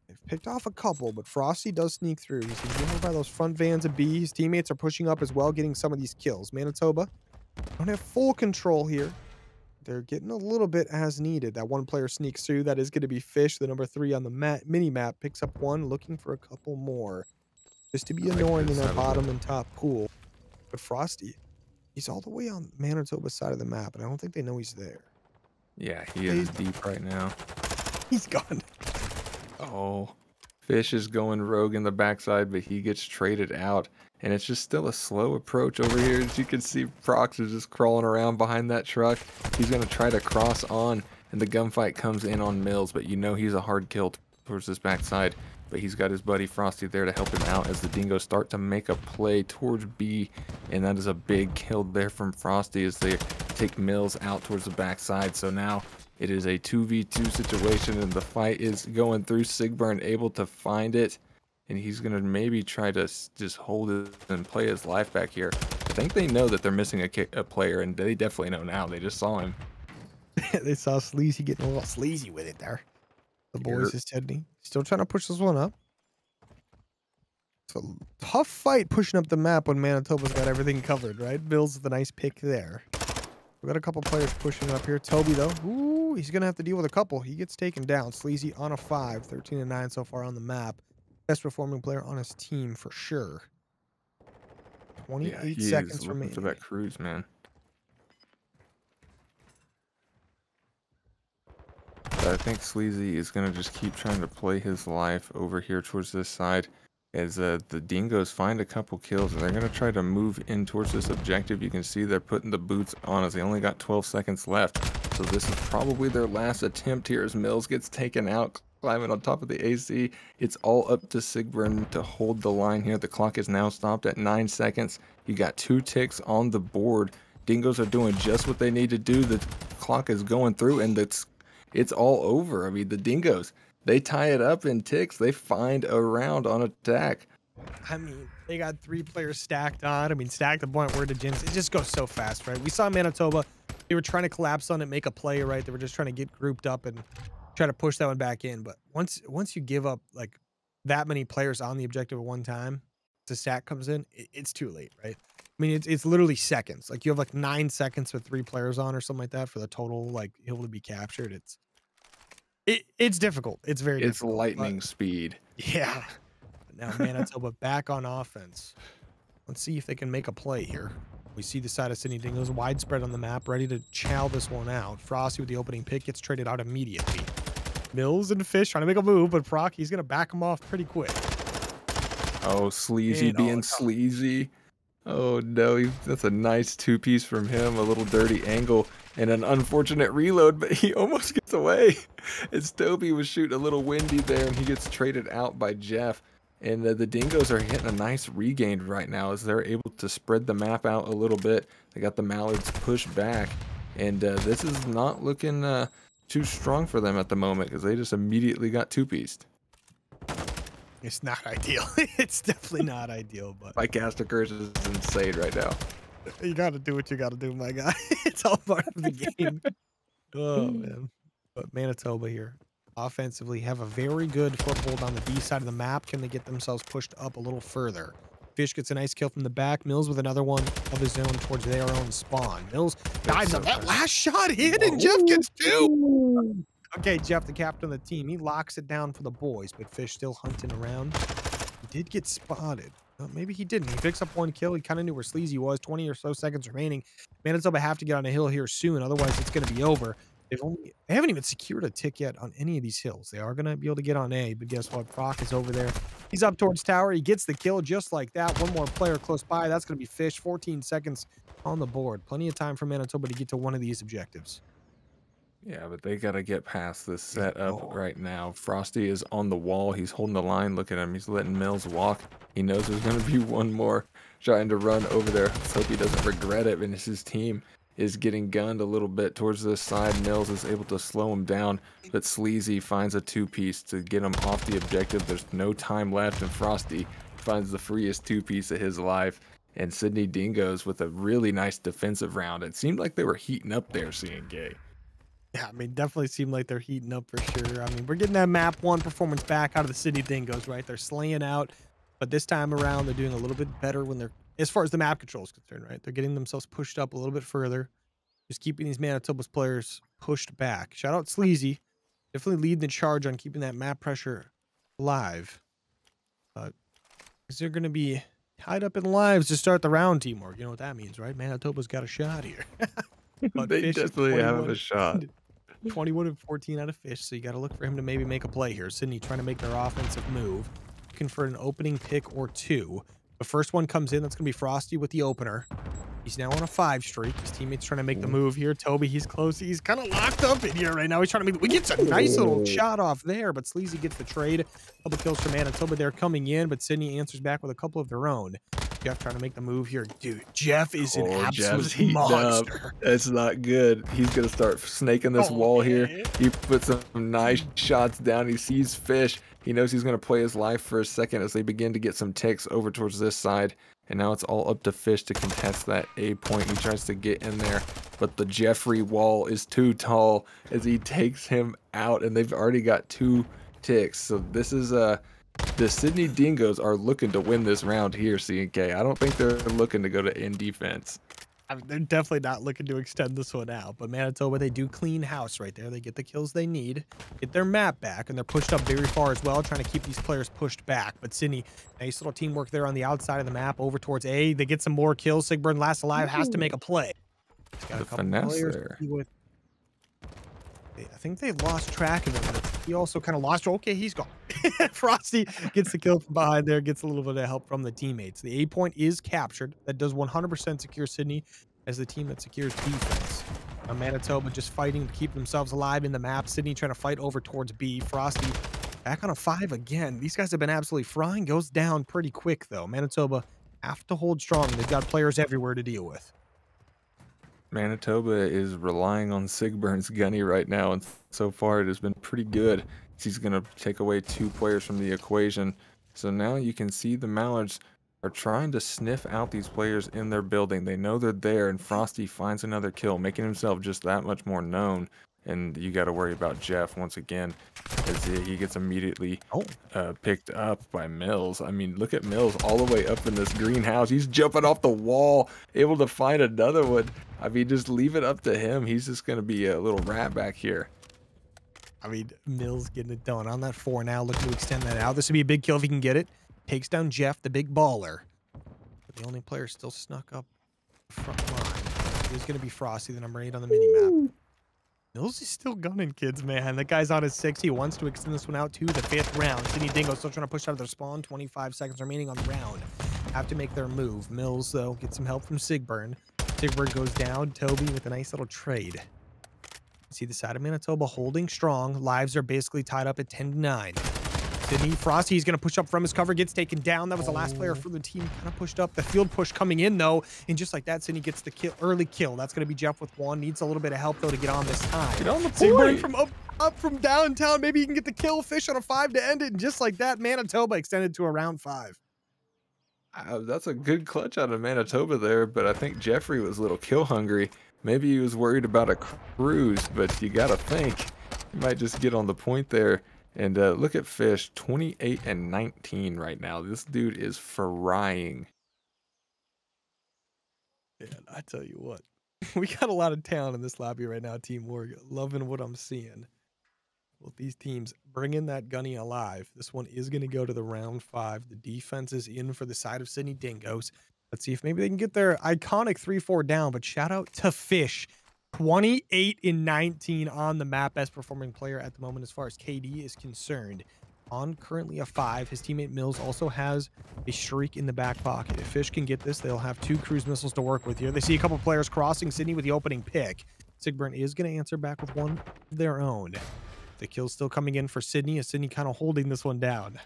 they've picked off a couple, but Frosty does sneak through. He's getting hit by those front vans of B. His teammates are pushing up as well, getting some of these kills. Manitoba don't have full control here. They're getting a little bit as needed. That one player sneaks through. That is going to be Fish, the number 3 on the mini map. Picks up 1, looking for a couple more. Just to be annoying in that bottom and top pool. But Frosty, he's all the way on Manitoba's side of the map, and I don't think they know he's there. Yeah, he is deep right now. He's gone. Oh, Fish is going rogue in the backside, but he gets traded out. And it's just still a slow approach over here. As you can see, Prox is just crawling around behind that truck. He's going to try to cross on, and the gunfight comes in on Mills, but you know he's a hard kill towards this backside. But he's got his buddy Frosty there to help him out as the Dingoes start to make a play towards B. And that is a big kill there from Frosty as they take Mills out towards the backside. So now it is a 2v2 situation, and the fight is going through. Sigburn able to find it. And he's going to maybe try to just hold it and play his life back here. I think they know that they're missing a player, and they definitely know now. They just saw him. They saw Sleazy getting a little sleazy with it there. The boys is Sydney. Still trying to push this one up. It's a tough fight pushing up the map when Manitoba's got everything covered, right? Bill's the nice pick there. We got a couple players pushing up here. Toby, though, ooh, he's going to have to deal with a couple. He gets taken down. Sleazy on a 5, 13-9 so far on the map. Best performing player on his team for sure. 28 seconds remaining. For that cruise, man. But I think Sleazy is going to just keep trying to play his life over here towards this side as the Dingoes find a couple kills, and they're going to try to move in towards this objective. You can see they're putting the boots on as they only got 12 seconds left. So this is probably their last attempt here as Mills gets taken out, climbing on top of the AC. It's all up to Sigburn to hold the line here. The clock is now stopped at 9 seconds. You got 2 ticks on the board. Dingoes are doing just what they need to do. The clock is going through, and it's all over. I mean, the Dingoes, they tie it up in ticks. They find a round on attack. I mean, they got 3 players stacked on. I mean, stacked the point where the gyms. It just goes so fast, right? We saw Manitoba. They were trying to collapse on it, make a play, right? They were just trying to get grouped up and try to push that one back in. But once you give up like that many players on the objective at one time, the stack comes in, it's too late, right? I mean, it's literally seconds. Like you have like 9 seconds with 3 players on or something like that for the total like hill to be captured. It's difficult. It's very difficult. It's lightning speed. Yeah. Now Manitoba back on offense. Let's see if they can make a play here. We see the side of Sydney Dingoes widespread on the map, ready to chow this one out. Frosty with the opening pick gets traded out immediately. Mills and Fish trying to make a move, but Proc, he's going to back him off pretty quick. Oh, Sleazy And, being sleazy. Oh no, that's a nice two-piece from him. A little dirty angle and an unfortunate reload, but he almost gets away. As Toby was shooting a little windy there, and he gets traded out by Jeff. And the Dingoes are getting a nice regain right now as they're able to spread the map out a little bit. They got the Mallards pushed back, and this is not looking too strong for them at the moment because they just immediately got two-pieced. It's not ideal. It's definitely not ideal, but My caster curse is insane right now. you got to do what you got to do, my guy. It's all part of the game. Oh, man. But Manitoba here, offensively, have a very good foothold on the B side of the map. Can they get themselves pushed up a little further? Fish gets a nice kill from the back. Mills with another one of his own towards their own spawn. Mills dives up. That last shot hit, and Jeff gets two. Okay, Jeff, the captain of the team, he locks it down for the boys, but Fish still hunting around. He did get spotted. Well, maybe he didn't. He picks up one kill. He kind of knew where Sleazy was. 20 or so seconds remaining. Manitoba have to get on a hill here soon, otherwise it's going to be over. They haven't even secured a tick yet on any of these hills. They are going to be able to get on A, but guess what? Proc is over there. He's up towards tower. He gets the kill just like that. One more player close by. That's going to be Fish. 14 seconds on the board. Plenty of time for Manitoba to get to one of these objectives. Yeah, but they got to get past this setup right now. Frosty is on the wall. He's holding the line. Look at him. He's letting Mills walk. He knows there's going to be one more trying to run over there. Let's hope he doesn't regret it. And his team is getting gunned a little bit towards this side. Mills is able to slow him down, but Sleazy finds a two-piece to get him off the objective. There's no time left, and Frosty finds the freest two-piece of his life. And Sydney Dingoes with a really nice defensive round. It seemed like they were heating up there, seeing Gay. Yeah, I mean, definitely seem like they're heating up for sure. I mean, we're getting that map one performance back out of the Sydney Dingoes, right? They're slaying out, but this time around, they're doing a little bit better when they're, as far as the map control is concerned, right? They're getting themselves pushed up a little bit further, just keeping these Manitoba's players pushed back. Shout out Sleazy, definitely leading the charge on keeping that map pressure alive. Because they're going to be tied up in lives to start the round, teamwork. You know what that means, right? Manitoba's got a shot here. But They Fish is definitely have a shot. 21 and 14 out of Fish, so you got to look for him to maybe make a play here. Sydney trying to make their offensive move, looking for an opening pick or two. The first one comes in. That's going to be Frosty with the opener. He's now on a 5 streak. His teammates trying to make the move here. Toby, he's close. He's kind of locked up in here right now. He's trying to make. We gets a nice little shot off there, but Sleazy gets the trade. A couple kills for Manitoba. They're coming in, but Sydney answers back with a couple of their own. Jeff trying to make the move here. Dude, Jeff is an absolute monster. That's not good. He's going to start snaking this wall here. He puts some nice shots down. He sees Fish. He knows he's going to play his life for a second as they begin to get some ticks over towards this side. And now it's all up to Fish to contest that A point. He tries to get in there, but the Jeffrey wall is too tall as he takes him out, and they've already got 2 ticks. So this is the Sydney Dingoes are looking to win this round here, C&K. I don't think they're looking to go to end defense. I mean, they're definitely not looking to extend this one out, but Manitoba, they do clean house right there. They get the kills they need, get their map back, and they're pushed up very far as well, trying to keep these players pushed back. But Sydney, nice little teamwork there on the outside of the map over towards A. They get some more kills. Sigburn, last alive, has to make a play. He's got a couple players there. I think they lost track of him, but he also kind of lost. Okay, he's gone. Frosty gets the kill from behind there, gets a little bit of help from the teammates. The A point is captured. That does 100% secure Sydney as the team that secures defense. Now Manitoba just fighting to keep themselves alive in the map. Sydney trying to fight over towards B. Frosty back on a 5 again. These guys have been absolutely frying. Goes down pretty quick, though. Manitoba have to hold strong. They've got players everywhere to deal with. Manitoba is relying on Sigburn's gunny right now, and so far it has been pretty good. He's going to take away 2 players from the equation. So now you can see the Mallards are trying to sniff out these players in their building. They know they're there, and Frosty finds another kill, making himself just that much more known. And you got to worry about Jeff once again, as he gets immediately picked up by Mills. I mean, look at Mills all the way up in this greenhouse. He's jumping off the wall, able to find another one. I mean, just leave it up to him. He's just going to be a little rat back here. I mean, Mills getting it done on that 4 now, looking to extend that out. This would be a big kill if he can get it. Takes down Jeff, the big baller. But the only player still snuck up front line is going to be Frosty, the number 8 on the mini-map. Mills is still gunning, kids, man. That guy's on his 6. He wants to extend this one out to the 5th round. Sydney Dingoes still trying to push out of their spawn. 25 seconds remaining on the round. Have to make their move. Mills, though, gets some help from Sigburn. Sigburn goes down. Toby with a nice little trade. See the side of Manitoba holding strong. Lives are basically tied up at 10-9. Sydney, Frosty, he's going to push up from his cover, gets taken down. That was the last player for the team. Kind of pushed up. The field push coming in, though. And just like that, Sydney gets the early kill. That's going to be Jeff with 1. Needs a little bit of help, though, to get on this time. Get on the Sigburn point. from up from downtown. Maybe he can get the kill. Fish on a 5 to end it. And just like that, Manitoba extended to a round 5. That's a good clutch out of Manitoba there, but I think Jeffrey was a little kill hungry. Maybe he was worried about a cruise, but you got to think he might just get on the point there. And look at Fish, 28 and 19 right now. This dude is frying. Yeah, I tell you what, we got a lot of talent in this lobby right now, Team Morgan. Loving what I'm seeing. Both these teams bringing that gunny alive. This one is going to go to the round 5. The defense is in for the side of Sydney Dingoes. Let's see if maybe they can get their iconic 3-4 down, but shout out to Fish. 28 and 19 on the map. Best performing player at the moment as far as KD is concerned. On currently a 5. His teammate Mills also has a streak in the back pocket. If Fish can get this, they'll have 2 cruise missiles to work with here. They see a couple players crossing Sydney with the opening pick. Sigburn is going to answer back with 1 of their own. The kill's still coming in for Sydney, as Sydney kind of holding this one down.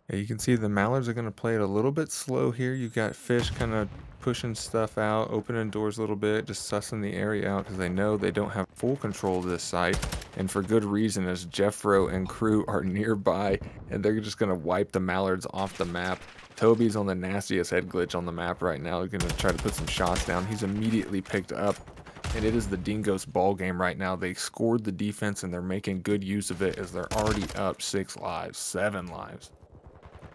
Yeah, you can see the Mallards are going to play it a little bit slow here. You got Fish kind of pushing stuff out, opening doors a little bit, just sussing the area out because they know they don't have full control of this site. And for good reason, as Jeffro and crew are nearby, and they're just going to wipe the Mallards off the map. Toby's on the nastiest head glitch on the map right now. They're going to try to put some shots down. He's immediately picked up. And it is the Dingoes ball game right now. They scored the defense, and they're making good use of it as they're already up 6 lives, 7 lives.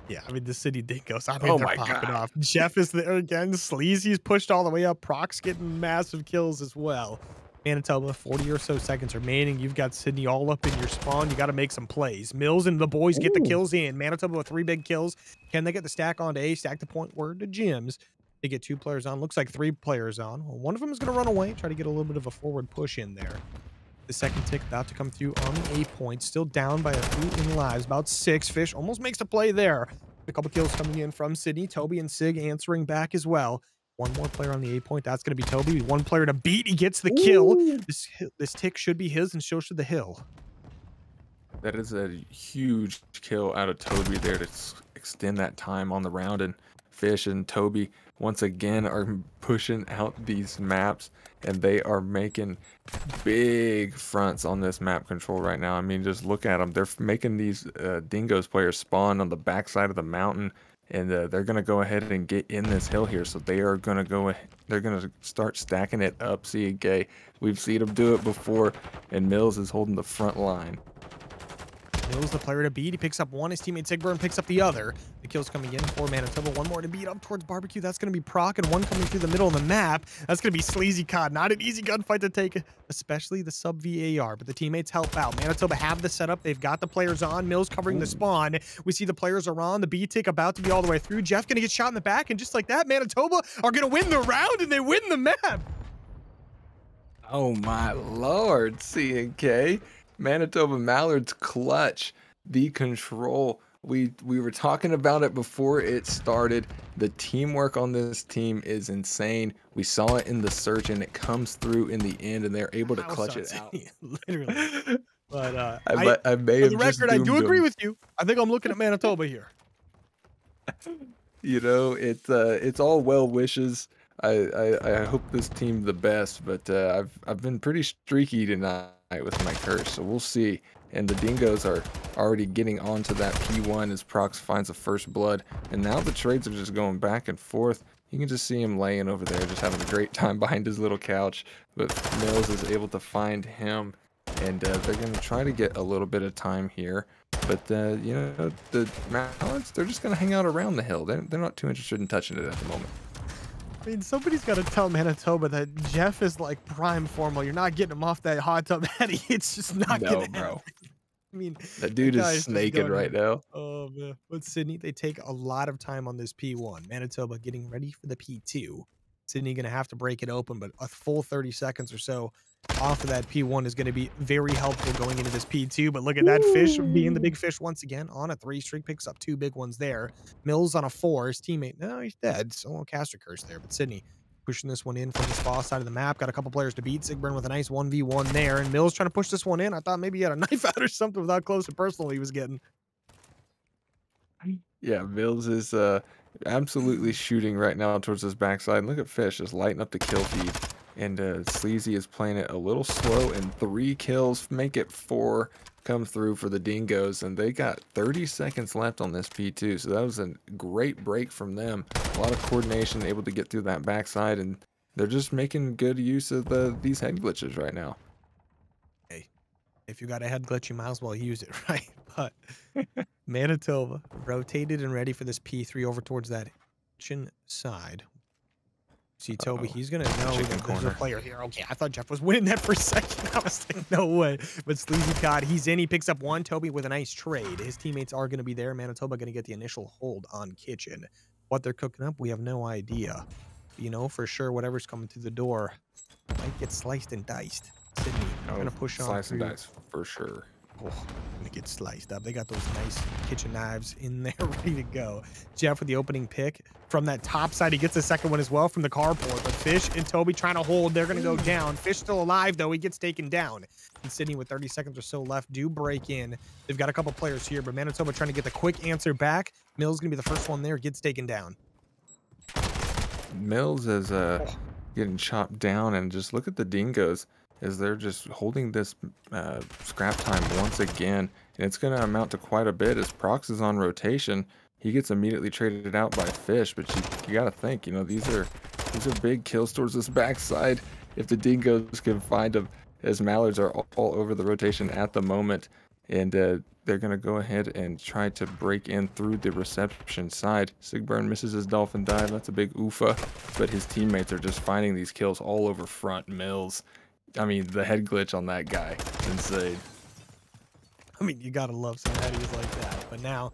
Yeah, I mean, the Sydney Dingoes, I mean, Oh they're my popping God. off. Jeff is there again. Sleazy's pushed all the way up. Proc's getting massive kills as well. Manitoba, 40 or so seconds remaining. You've got Sydney all up in your spawn. You got to make some plays. Mills and the boys get the kills in. Manitoba with 3 big kills. Can they get the stack onto A? Stack the point word to Jim's. They get 2 players on. Looks like 3 players on. Well, one of them is going to run away. Try to get a little bit of a forward push in there. The second tick about to come through on the A point. Still down by a few in lives. About 6. Fish almost makes a play there. A couple kills coming in from Sydney. Toby and Sig answering back as well. 1 more player on the A point. That's going to be Toby. 1 player to beat. He gets the kill. This tick should be his, and so should the hill. That is a huge kill out of Toby there to extend that time on the round. And Fish and Toby once again are pushing out these maps, and they are making big fronts on this map control right now. I mean, just look at them. They're making these Dingoes players spawn on the backside of the mountain, and they're going to go ahead and get in this hill here. So they are going to go, they're going to start stacking it up. CK, we've seen them do it before, and Mills is holding the front line. Mills the player to beat. He picks up 1. His teammate Sigburn picks up the other. The kill's coming in for Manitoba. 1 more to beat up towards Barbecue. That's going to be Proc, and 1 coming through the middle of the map. That's going to be Sleazy Cod. Not an easy gunfight to take, especially the sub VAR, but the teammates help out. Manitoba have the setup. They've got the players on. Mills covering the spawn. We see the players are on. The B tick about to be all the way through. Jeff going to get shot in the back, and just like that, Manitoba are going to win the round, and they win the map. Oh my lord, CK. Manitoba Mallards clutch the control. We were talking about it before it started. The teamwork on this team is insane. We saw it in the search, and it comes through in the end, and they're able to clutch it out. Literally. But I may for have the just record, I do doomed agree them. with you. I think I'm looking at Manitoba here. You know, it's all well wishes. I hope this team the best, but I've been pretty streaky tonight with my curse, so we'll see. And the Dingoes are already getting onto that P1 as Prox finds the first blood, and now the trades are just going back and forth. You can just see him laying over there, just having a great time behind his little couch. But Mills is able to find him, and they're going to try to get a little bit of time here. But, you know, the Mallards, they're just going to hang out around the hill. They're not too interested in touching it at the moment. I mean, somebody's got to tell Manitoba that Jeff is like prime formal. You're not getting him off that hot tub, Eddie. It's just not No, going to bro. happen. I mean, That that dude is guy is just snaking going right in. now. Oh, man. But Sydney, they take a lot of time on this P1. Manitoba getting ready for the P2. Sydney going to have to break it open, but a full 30 seconds or so off of that P1 is going to be very helpful going into this P2. But look at that fish being the Woo! big fish once again on a 3 streak, picks up 2 big ones there. Mills on a 4. His teammate, no, he's dead. So a little caster curse there. But Sydney pushing this one in from the spa side of the map. Got a couple players to beat. Sigburn with a nice 1v1 there. And Mills trying to push this one in. I thought maybe he had a knife out or something with how close and personal he was getting. Yeah, Mills is absolutely shooting right now towards his backside. Look at Fish just lighting up the kill feed. And Sleazy is playing it a little slow, and 3 kills make it 4 come through for the Dingoes. And they got 30 seconds left on this P2, so that was a great break from them. A lot of coordination, able to get through that backside, and they're just making good use of these head glitches right now. Hey, if you got a head glitch, you might as well use it, right? But Manitoba rotated and ready for this P3 over towards that kitchen side. See Toby, he's gonna know Chicken that there's a corner. player here. Okay, I thought Jeff was winning that for a second. I was like, no way. But Sleazy caught. He's in. He picks up 1. Toby with a nice trade. His teammates are gonna be there. Manitoba gonna get the initial hold on kitchen. What they're cooking up, we have no idea. You know, for sure, whatever's coming through the door might get sliced and diced. Sydney gonna push on Slice and through. dice for sure. Oh, gonna get sliced up. They got those nice kitchen knives in there ready to go. Jeff with the opening pick from that top side. He gets the second one as well from the carport. But Fish and Toby trying to hold. They're gonna go down. Fish still alive though. He gets taken down. And Sydney with 30 seconds or so left do break in. They've got a couple players here, but Manitoba trying to get the quick answer back. Mills gonna be the first one there. Gets taken down. Mills is getting chopped down, and just look at the Dingoes as they're just holding this scrap time once again, and it's going to amount to quite a bit as Prox is on rotation. He gets immediately traded out by Fish, but you got to think, you know, these are big kills towards this backside if the Dingoes can find them, as Mallards are all over the rotation at the moment, and they're going to go ahead and try to break in through the reception side. Sigburn misses his dolphin dive. That's a big oofa, but his teammates are just finding these kills all over front. Mills, I mean, the head glitch on that guy, insane. I mean, you gotta love some headies like that. But now,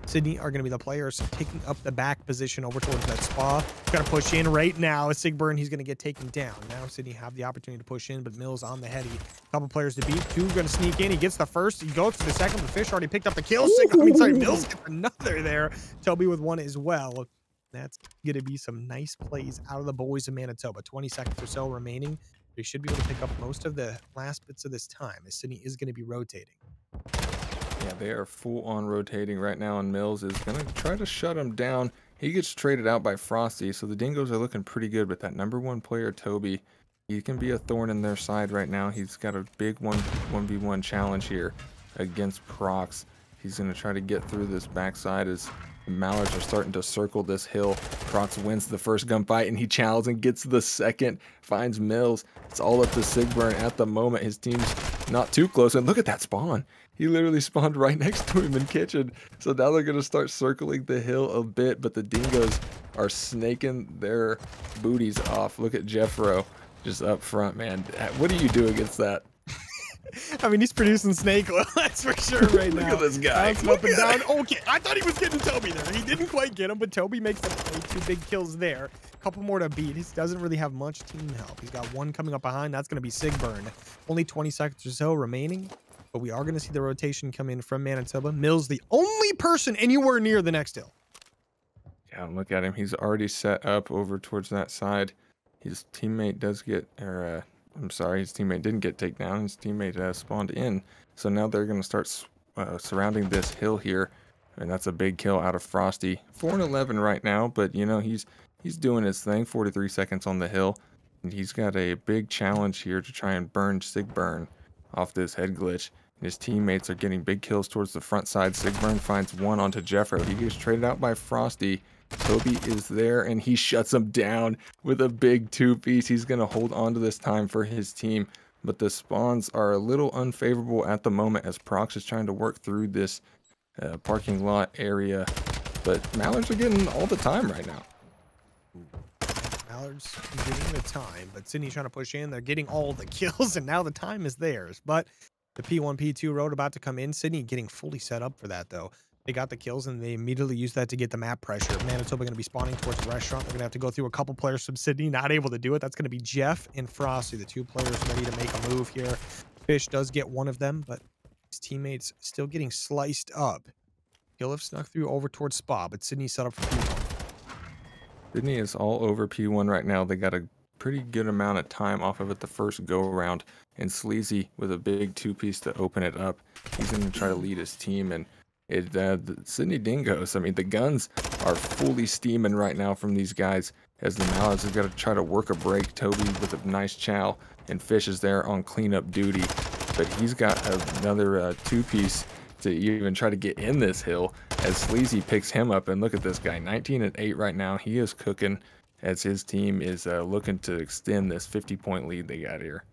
Sydney are gonna be the players taking up the back position over towards that spa. Gotta push in right now. Sigburn, he's gonna get taken down. Now Sydney have the opportunity to push in, but Mills on the heady. Couple players to beat. 2 gonna sneak in. He gets the first. He goes for the second, but Fish already picked up the kill. Mills gets another there. Toby with 1 as well. That's gonna be some nice plays out of the boys of Manitoba. 20 seconds or so remaining. They should be able to pick up most of the last bits of this time, as Sydney is going to be rotating. Yeah, they are full on rotating right now, and Mills is going to try to shut him down. He gets traded out by Frosty, so the Dingoes are looking pretty good, but that #1 player, Toby, he can be a thorn in their side right now. He's got a big 1v1 challenge here against Prox. He's going to try to get through this backside as the Mallards are starting to circle this hill. Prox wins the first gunfight, and he challenges and gets the second, finds Mills. It's all up to Sigburn at the moment. His team's not too close, and look at that spawn. He literally spawned right next to him in kitchen. So now they're going to start circling the hill a bit, but the Dingoes are snaking their booties off. Look at Jeffro just up front, man. What do you do against that? I mean, he's producing snake oil, that's for sure right now. Look at this guy. Bouncing up and down. Okay, I thought he was getting Toby there. He didn't quite get him, but Toby makes the play. 2 big kills there. A couple more to beat. He doesn't really have much team help. He's got 1 coming up behind. That's going to be Sigburn. Only 20 seconds or so remaining, but we are going to see the rotation come in from Manitoba. Mills, the only person anywhere near the next hill. Yeah, look at him. He's already set up over towards that side. His teammate does get, I'm sorry, his teammate didn't get taken down. His teammate spawned in. So now they're going to start surrounding this hill here. And that's a big kill out of Frosty. 4-11 right now, but, you know, he's doing his thing. 43 seconds on the hill. And he's got a big challenge here to try and burn Sigburn off this head glitch. And his teammates are getting big kills towards the front side. Sigburn finds 1 onto Jeffro. He gets traded out by Frosty. Toby is there, and he shuts him down with a big 2-piece. He's going to hold on to this time for his team, but the spawns are a little unfavorable at the moment as Prox is trying to work through this parking lot area, but Mallards are getting all the time right now. Mallards getting the time, but Sydney's trying to push in. They're getting all the kills, and now the time is theirs. But The P1, P2 road about to come in. Sydney getting fully set up for that, though. They got the kills, and they immediately use that to get the map pressure. Manitoba going to be spawning towards the restaurant. They're going to have to go through a couple players from Sydney, not able to do it. That's going to be Jeff and Frosty, the two players ready to make a move here. Fish does get one of them, but his teammates still getting sliced up. He'll have snuck through over towards Spa, but Sydney set up for P1. Sydney is all over P1 right now. They got a pretty good amount of time off of it the first go around, and Sleazy with a big two-piece to open it up. He's going to try to lead his team, and the Sydney Dingoes, I mean, the guns are fully steaming right now from these guys as the Mallards have got to try to work a break. Toby with a nice chow, and Fish is there on cleanup duty, but he's got another two-piece to even try to get in this hill as Sleazy picks him up. And look at this guy, 19 and 8 right now. He is cooking as his team is looking to extend this 50-point lead they got here.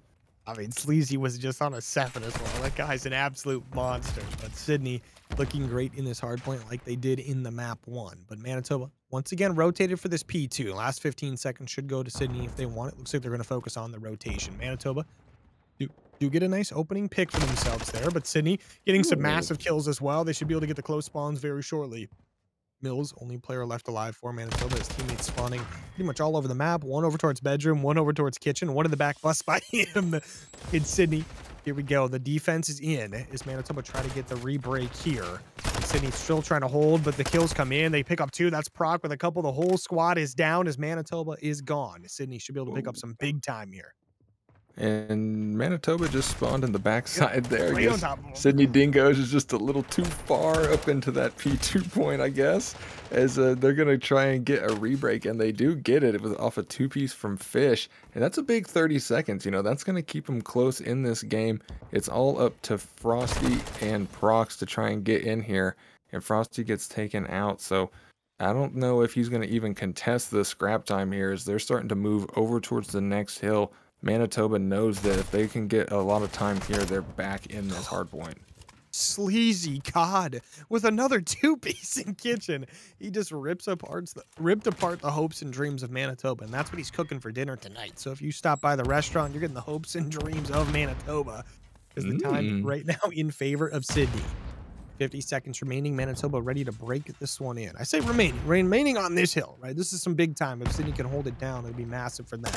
I mean, Sleazy was just on a 7 as well. That guy's an absolute monster. But Sydney looking great in this hardpoint like they did in the map 1. But Manitoba, once again, rotated for this P2. Last 15 seconds should go to Sydney if they want it. Looks like they're going to focus on the rotation. Manitoba do get a nice opening pick for themselves there. But Sydney getting some massive kills as well. They should be able to get the close spawns very shortly. Mills, only player left alive for Manitoba. His teammates spawning pretty much all over the map. One over towards bedroom, one over towards kitchen, one in the back bus by him in Sydney. Here we go. The defense is in as Manitoba try to get the re-break here. And Sydney's still trying to hold, but the kills come in. They pick up 2. That's Proc with a couple. The whole squad is down as Manitoba is gone. Sydney should be able to pick up some big time here. And Manitoba just spawned in the backside there. Right on top of him. Sydney Dingoes is just a little too far up into that P2 point, I guess, as they're going to try and get a re-break, and they do get it. It was off a two-piece from Fish, and that's a big 30 seconds. You know, that's going to keep them close in this game. It's all up to Frosty and Prox to try and get in here, and Frosty gets taken out, so I don't know if he's going to even contest the scrap time here as they're starting to move over towards the next hill. Manitoba knows that if they can get a lot of time here, they're back in this hard point. Sleazy God with another two-piece in kitchen. He just ripped apart the hopes and dreams of Manitoba, and that's what he's cooking for dinner tonight. So if you stop by the restaurant, you're getting the hopes and dreams of Manitoba. Is the time right now in favor of Sydney. 50 seconds remaining. Manitoba ready to break this one in. I say remaining on this hill, right? This is some big time. If Sydney can hold it down, it'll be massive for them.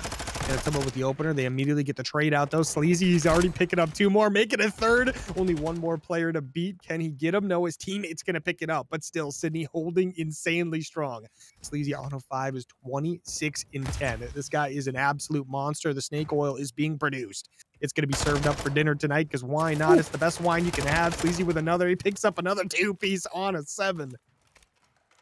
Manitoba with the opener. They immediately get the trade out, though. Sleazy, he's already picking up 2 more, making a 3rd. Only 1 more player to beat. Can he get him? No, his teammate's going to pick it up, but still, Sydney holding insanely strong. Sleazy on 5 is 26 in 10. This guy is an absolute monster. The snake oil is being produced. It's going to be served up for dinner tonight because why not? It's the best wine you can have. Sleazy with another. He picks up another 2-piece on a 7.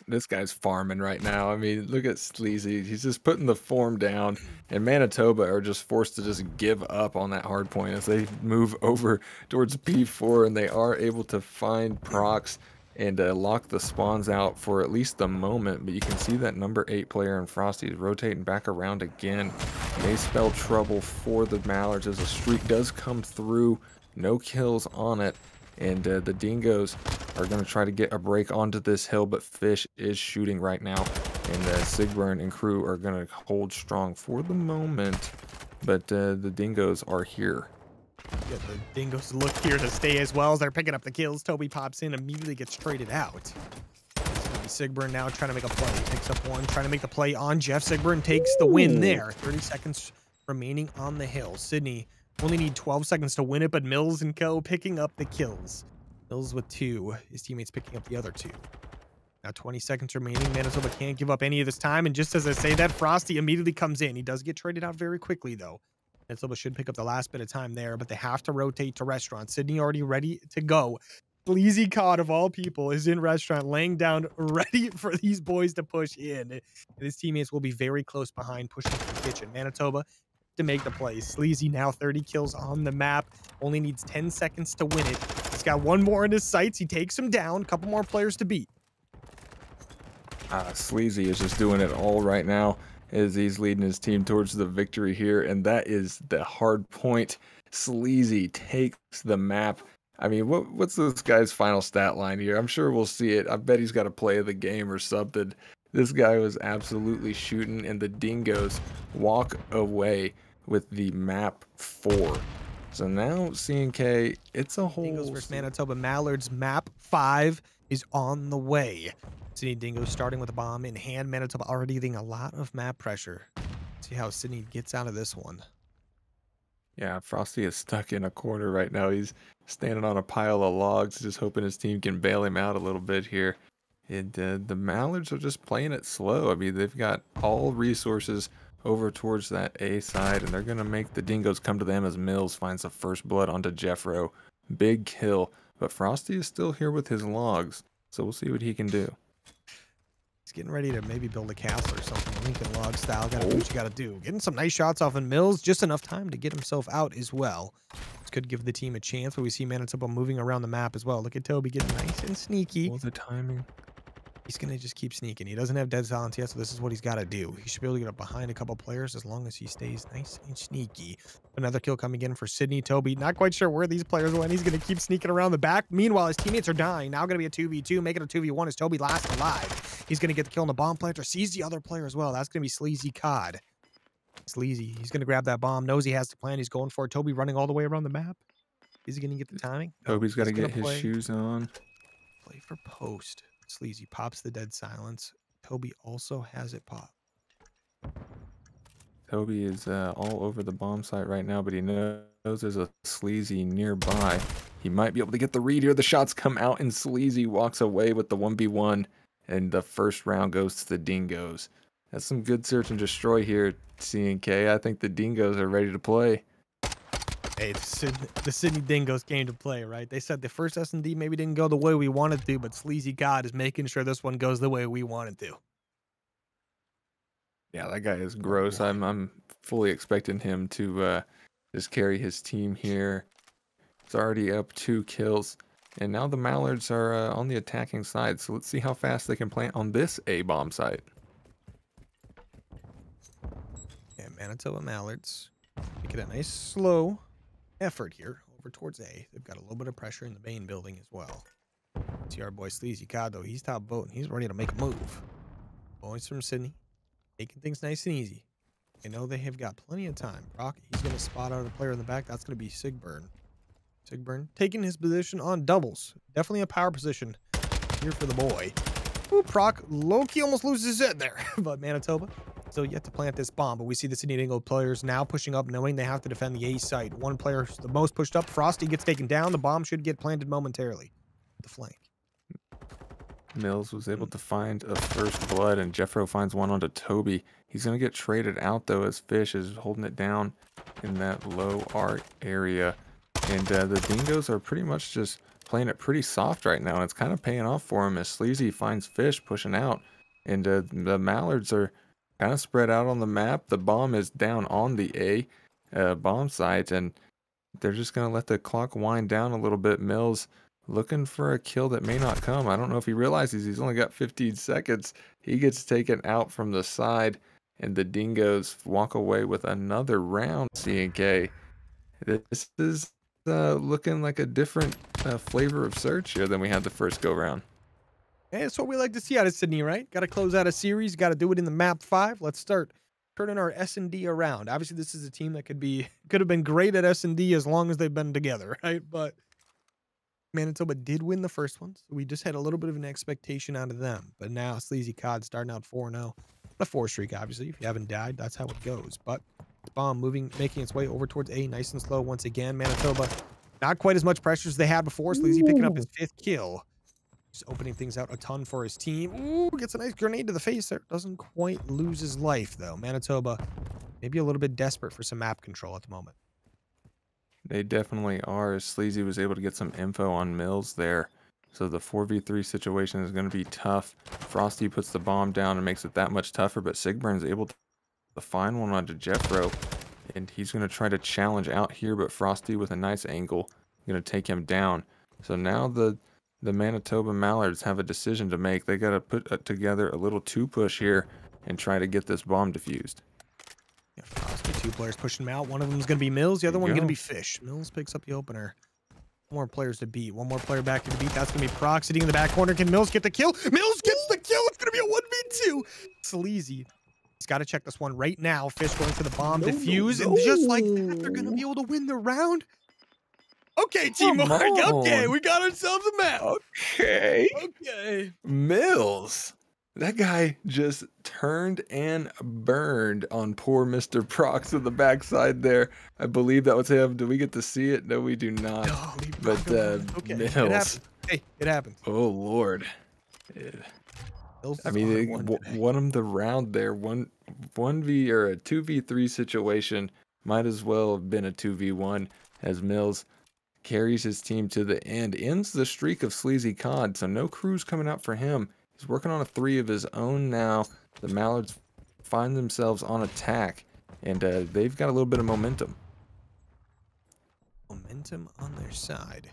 This guy's farming right now. I mean, look at Sleazy. He's just putting the form down, and Manitoba are just forced to just give up on that hard point as they move over towards P4, and they are able to find Prox and lock the spawns out for at least the moment. But you can see that number 8 player in Frosty is rotating back around again. May spell trouble for the Mallards as a streak does come through. No kills on it. And the Dingoes are going to try to get a break onto this hill, but Fish is shooting right now. And Sigburn and crew are going to hold strong for the moment. But the Dingoes are here. Yeah, the Dingoes look here to stay as well as they're picking up the kills. Toby pops in, immediately gets traded out. It's going to be Sigburn now trying to make a play. Picks up 1, trying to make the play on Jeff. Sigburn takes the win there. 30 seconds remaining on the hill. Sydney only need 12 seconds to win it, but Mills and co picking up the kills. Mills with 2. His teammates picking up the other 2. Now 20 seconds remaining. Manitoba can't give up any of this time. And just as I say that, Frosty immediately comes in. He does get traded out very quickly, though. Manitoba should pick up the last bit of time there, but they have to rotate to restaurant. Sydney already ready to go. Sleazy Cod of all people is in restaurant, laying down, ready for these boys to push in. And his teammates will be very close behind, pushing to the kitchen. Manitoba to make the play. Sleazy now 30 kills on the map. Only needs 10 seconds to win it. He's got 1 more in his sights. He takes him down. A couple more players to beat. Sleazy is just doing it all right now as he's leading his team towards the victory here. And that is the hard point. Sleazy takes the map. I mean, what's this guy's final stat line here? I'm sure we'll see it. I bet he's got a play of the game or something. This guy was absolutely shooting, and the Dingoes walk away with the map 4. So now C&K, it's a Dingoes whole... versus Manitoba Mallards. Map 5 is on the way. Sydney Dingoes starting with a bomb in hand. Manitoba already getting a lot of map pressure. See how Sydney gets out of this one. Yeah, Frosty is stuck in a corner right now. He's standing on a pile of logs, just hoping his team can bail him out a little bit here. And the Mallards are just playing it slow. I mean, they've got all resources over towards that A side, and they're going to make the Dingoes come to them as Mills finds the first blood onto Jeffro. Big kill, but Frosty is still here with his logs, so we'll see what he can do. He's getting ready to maybe build a castle or something. Lincoln log style. Gotta do what you gotta do. Getting some nice shots off in Mills. Just enough time to get himself out as well. This could give the team a chance, but we see Manitoba moving around the map as well. Look at Toby getting nice and sneaky. Oh, the timing. He's going to just keep sneaking. He doesn't have dead silence yet, so this is what he's got to do. He should be able to get up behind a couple players as long as he stays nice and sneaky. Another kill coming in for Sydney. Toby, not quite sure where these players went. He's going to keep sneaking around the back. Meanwhile, his teammates are dying. Now going to be a 2v2. Make it a 2v1 as Toby last alive. He's going to get the kill on the bomb planter. Sees the other player as well. That's going to be Sleazy Cod. Sleazy. He's going to grab that bomb. Knows he has the plan. He's going for it. Toby running all the way around the map. Is he going to get the timing? No, Toby's got to get his shoes on. Play for post. Sleazy pops the dead silence. Toby also has it pop. Toby is all over the bomb site right now, but he knows there's a Sleazy nearby. He might be able to get the read here. The shots come out, and Sleazy walks away with the 1v1, and the first round goes to the Dingoes. That's some good search and destroy here, C&K. I think the Dingoes are ready to play. Hey, the Sydney Dingoes came to play, right? They said the first S&D maybe didn't go the way we wanted to, but Sleazy God is making sure this one goes the way we wanted to. Yeah, that guy is gross. I'm fully expecting him to just carry his team here. It's already up 2 kills, and now the Mallards are on the attacking side. So let's see how fast they can plant on this A bomb site. Yeah, Manitoba Mallards make it a nice slow effort here over towards A. They've got a little bit of pressure in the main building as well. See our boy Sleazy God, though. He's top boat, and he's ready to make a move. Boys from Sydney, taking things nice and easy. I know they have got plenty of time. Brock, he's going to spot out a player in the back. That's going to be Sigburn. Sigburn taking his position on doubles. Definitely a power position here for the boy. Ooh, Proc, Loki almost loses his head there. But Manitoba still yet to plant this bomb. But we see the Sydney Dingo players now pushing up, knowing they have to defend the A site. One player the most pushed up. Frosty gets taken down. The bomb should get planted momentarily. The flank. Mills was able to find a first blood, and Jeffro finds one onto Toby. He's going to get traded out, though, as Fish is holding it down in that low art area. And the Dingoes are pretty much just playing it pretty soft right now, and it's kind of paying off for him as Sleazy finds Fish pushing out. And the Mallards are kind of spread out on the map. The bomb is down on the A bomb site, and they're just going to let the clock wind down a little bit. Mills looking for a kill that may not come. I don't know if he realizes he's only got 15 seconds. He gets taken out from the side, and the Dingoes walk away with another round. C&K. This is looking like a different flavor of search here than we had the first go round. Hey, that's what we like to see out of Sydney, right? Got to close out a series. Got to do it in the map 5. Let's start turning our S&D around. Obviously, this is a team that could have been great at S&D as long as they've been together, right? But Manitoba did win the first one, so we just had a little bit of an expectation out of them. But now Sleazy Cod starting out 4-0. A 4 streak, obviously. If you haven't died, that's how it goes. But bomb making its way over towards A, nice and slow once again. Manitoba, not quite as much pressure as they had before. Sleazy picking up his 5th kill. Just opening things out a ton for his team. Ooh, gets a nice grenade to the face there. Doesn't quite lose his life, though. Manitoba, maybe a little bit desperate for some map control at the moment. They definitely are. Sleazy was able to get some info on Mills there. So the 4v3 situation is going to be tough. Frosty puts the bomb down and makes it that much tougher, but Sigburn's able to find one onto Jeffro, and he's going to try to challenge out here, but Frosty with a nice angle going to take him down. So now the Manitoba Mallards have a decision to make. They got to put together a little 2-push here and try to get this bomb defused. Yeah, Frosty, 2 players pushing him out. One of them is going to be Mills. The other one going to be Fish. Mills picks up the opener. More players to beat. One more player back to beat. That's going to be Proc sitting in the back corner. Can Mills get the kill? Mills gets the kill. It's going to be a 1v2. Sleazy. He's got to check this one right now. Fish going for the bomb defuse. And just like that, they're going to be able to win the round. Okay, Come teamwork. Okay, on. we got ourselves a map. Okay. Okay. Mills. That guy just turned and burned on poor Mr. Prox on the backside there. I believe that was him. Do we get to see it? No, we do not. Oh, leave But Brock alone. It's okay. It Mills. happens. Hey, it happens. Oh Lord. Eh, Bills I is on mean, one today. won him the round there. One v or a 2v3 situation might as well have been a 2v1 as Mills carries his team to the end, ends the streak of Sleazy Cod, so no crews coming out for him. He's working on a 3 of his own now. The Mallards find themselves on attack, and they've got a little bit of momentum. Momentum on their side.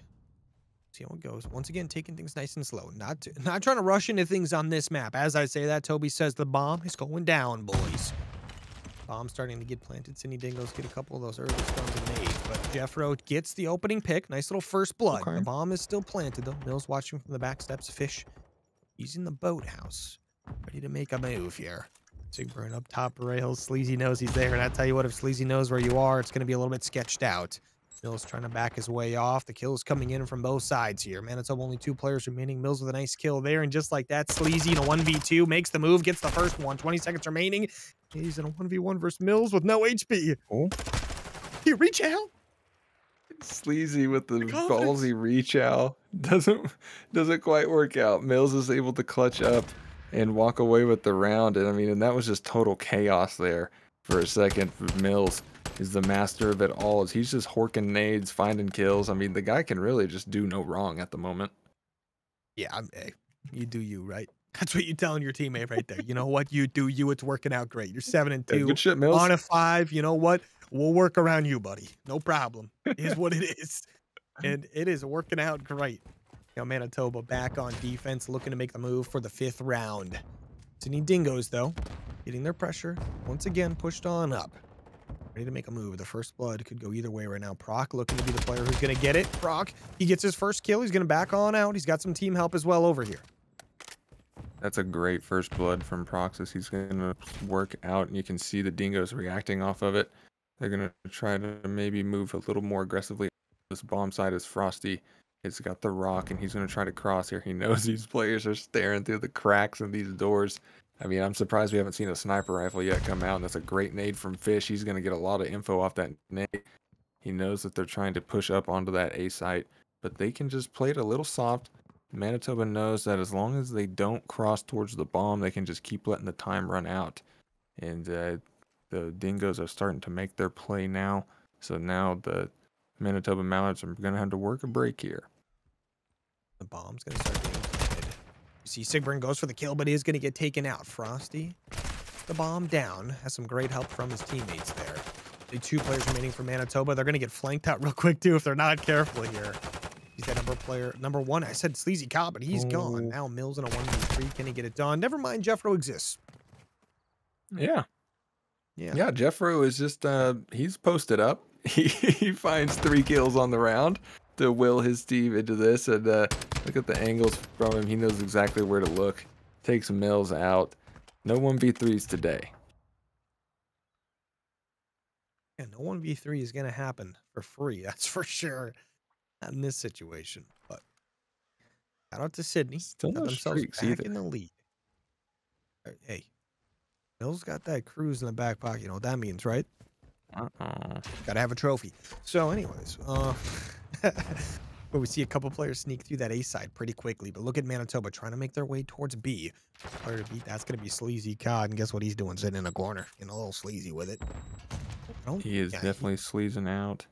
See how it goes. Once again, taking things nice and slow. Not trying to rush into things on this map. As I say that, Toby says the bomb is going down, boys. Bomb starting to get planted. Sydney Dingoes get a couple of those early stuns and nades, but Jeffro gets the opening pick. Nice little first blood. Okay. The bomb is still planted, though. Mills watching from the back steps. Fish using the boathouse. Ready to make a move here. Sigburn up top rails. Sleazy knows he's there, and I tell you what, if Sleazy knows where you are, it's going to be a little bit sketched out. Mills trying to back his way off. The kills coming in from both sides here. Manitoba only 2 players remaining. Mills with a nice kill there. And just like that, Sleazy in a 1v2 makes the move, gets the first one. 20 seconds remaining. He's in a 1v1 versus Mills with no HP. Oh. He reach out. Sleazy with the confidence. ballsy reach out. Doesn't quite work out. Mills is able to clutch up and walk away with the round. And I mean, and that was just total chaos there for a second. Mills is the master of it all as he's just horking nades, finding kills. I mean, the guy can really just do no wrong at the moment. Yeah, hey, you do you, right? That's what you're telling your teammate right there. You know what? You do you. It's working out great. You're 7-2. Yeah, good shit, Mills. On a 5. You know what? We'll work around you, buddy. No problem. It is what it is. And it is working out great. You know, Manitoba back on defense, looking to make the move for the 5th round. Sydney Dingoes, though, getting their pressure. Once again, pushed on up. Ready to make a move. The first blood could go either way right now. Proc looking to be the player who's going to get it. Proc, he gets his first kill. He's going to back on out. He's got some team help as well over here. That's a great first blood from Proxus. He's going to work out, and you can see the Dingoes reacting off of it. They're going to try to maybe move a little more aggressively. This bomb side is Frosty. It's got the rock, and he's going to try to cross here. He knows these players are staring through the cracks in these doors. I mean, I'm surprised we haven't seen a sniper rifle yet come out, and that's a great nade from Fish. He's going to get a lot of info off that nade. He knows that they're trying to push up onto that A site, but they can just play it a little soft. Manitoba knows that as long as they don't cross towards the bomb, they can just keep letting the time run out. And the Dingoes are starting to make their play now. So now the Manitoba Mallards are going to have to work a break here. The bomb's going to start getting planted. You see Sigburn goes for the kill, but he is going to get taken out. Frosty, the bomb down. Has some great help from his teammates there. The 2 players remaining for Manitoba. They're going to get flanked out real quick, too, if they're not careful here. He's that number 1. I said Sleazy Cobb, but he's gone. Now Mills in a 1v3. Can he get it done? Never mind, Jeffro exists. Yeah. Jeffro is just, he's posted up. He finds 3 kills on the round to will his team into this. And look at the angles from him. He knows exactly where to look. Takes Mills out. No 1v3s today. Yeah, no 1v3 is going to happen for free. That's for sure. Not in this situation, but shout out to Sydney. Still got no themselves streaks back either. in the lead. Hey, Mills got that cruise in the back pocket. You know what that means, right? Gotta have a trophy. So anyways, but we see a couple players sneak through that A side pretty quickly. But look at Manitoba trying to make their way towards B. Player to beat, that's going to be Sleazy Cod. And guess what he's doing? Sitting in a corner. Getting a little sleazy with it. He is definitely sleazing out.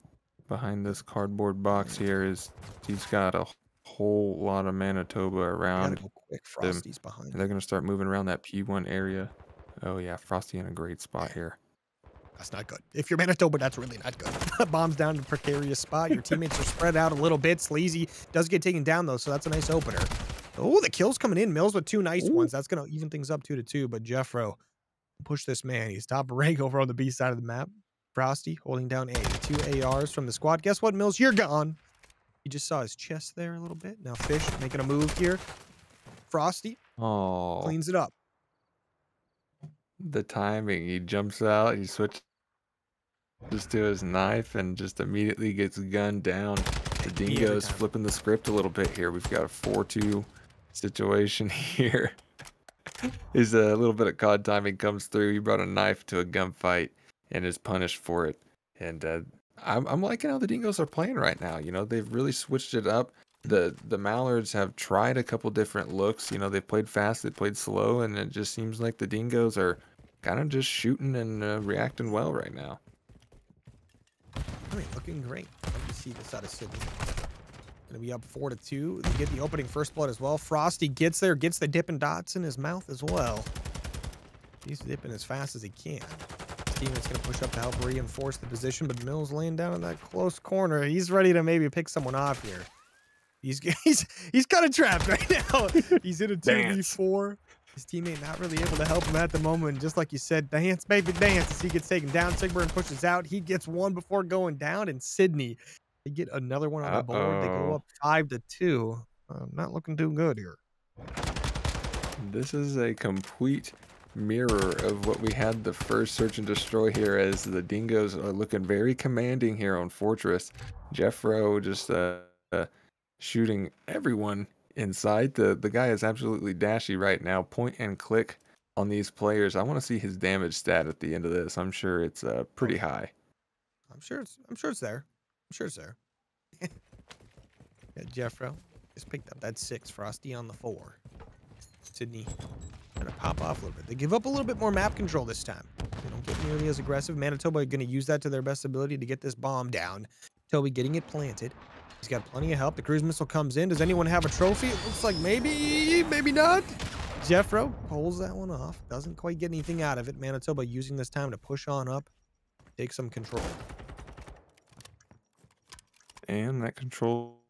Behind this cardboard box here is he's got a whole lot of Manitoba around go quick. Frosty's behind. They're going to start moving around that P1 area. Oh yeah, Frosty in a great spot here. That's not good. If you're Manitoba, that's really not good. Bombs down in a precarious spot. Your teammates are spread out a little bit. Sleazy does get taken down, though, so that's a nice opener. Oh, the kill's coming in. Mills with 2 nice ones. That's going to even things up 2-2, but Jeffro push this man. He's top rank over on the B side of the map. Frosty holding down A. 2 ARs from the squad. Guess what, Mills? You're gone. You just saw his chest there a little bit. Now Fish making a move here. Frosty cleans it up. The timing. He jumps out. He switches to his knife and just immediately gets gunned down. The Me every Dingoes time. flipping the script a little bit here. We've got a 4-2 situation here. His a little bit of COD timing comes through. He brought a knife to a gunfight and is punished for it. And I'm liking how the Dingoes are playing right now. You know, they've really switched it up. The Mallards have tried a couple different looks. You know, they've played fast, they played slow, and it just seems like the Dingoes are kind of just shooting and reacting well right now. I mean, looking great. Love to see this out of Sydney. Gonna be up 4-2. They get the opening first blood as well. Frosty gets there, gets the Dippin' Dots in his mouth as well. He's dipping as fast as he can. His teammate's gonna push up to help reinforce the position, but Mills laying down in that close corner. He's ready to maybe pick someone off here. He's kind of trapped right now. He's in a 2v4. His teammate not really able to help him at the moment. Just like you said, dance, baby, dance. As he gets taken down, Sigmund pushes out. He gets one before going down, and Sydney, they get another one on the board. They go up 5-2. Not looking too good here. This is a complete mirror of what we had the first search and destroy here, as the Dingoes are looking very commanding here on Fortress. Jeffro just shooting everyone in sight. The guy is absolutely dashy right now. Point and click on these players. I want to see his damage stat at the end of this. I'm sure it's pretty high. I'm sure it's there. I'm sure it's there. Yeah, Jeffro just picked up that 6. Frosty on the 4. Sydney trying to pop off a little bit. They give up a little bit more map control this time. They don't get nearly as aggressive. Manitoba are going to use that to their best ability to get this bomb down. Toby getting it planted. He's got plenty of help. The cruise missile comes in. Does anyone have a trophy? It looks like maybe not. Jeffro pulls that one off. Doesn't quite get anything out of it. Manitoba using this time to push on up, take some control. And that control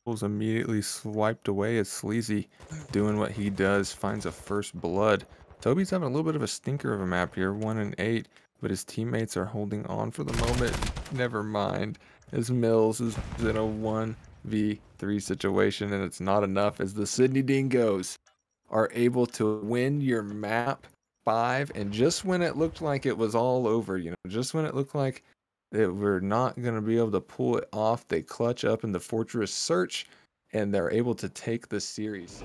is immediately swiped away as Sleazy, doing what he does, finds a first blood. Toby's having a little bit of a stinker of a map here, 1-8, but his teammates are holding on for the moment. Never mind, as Mills is in a 1v3 situation, and it's not enough as the Sydney Dingoes are able to win your map 5, and just when it looked like it was all over, you know, just when it looked like that we're not going to be able to pull it off, they clutch up in the Fortress search, and they're able to take the series.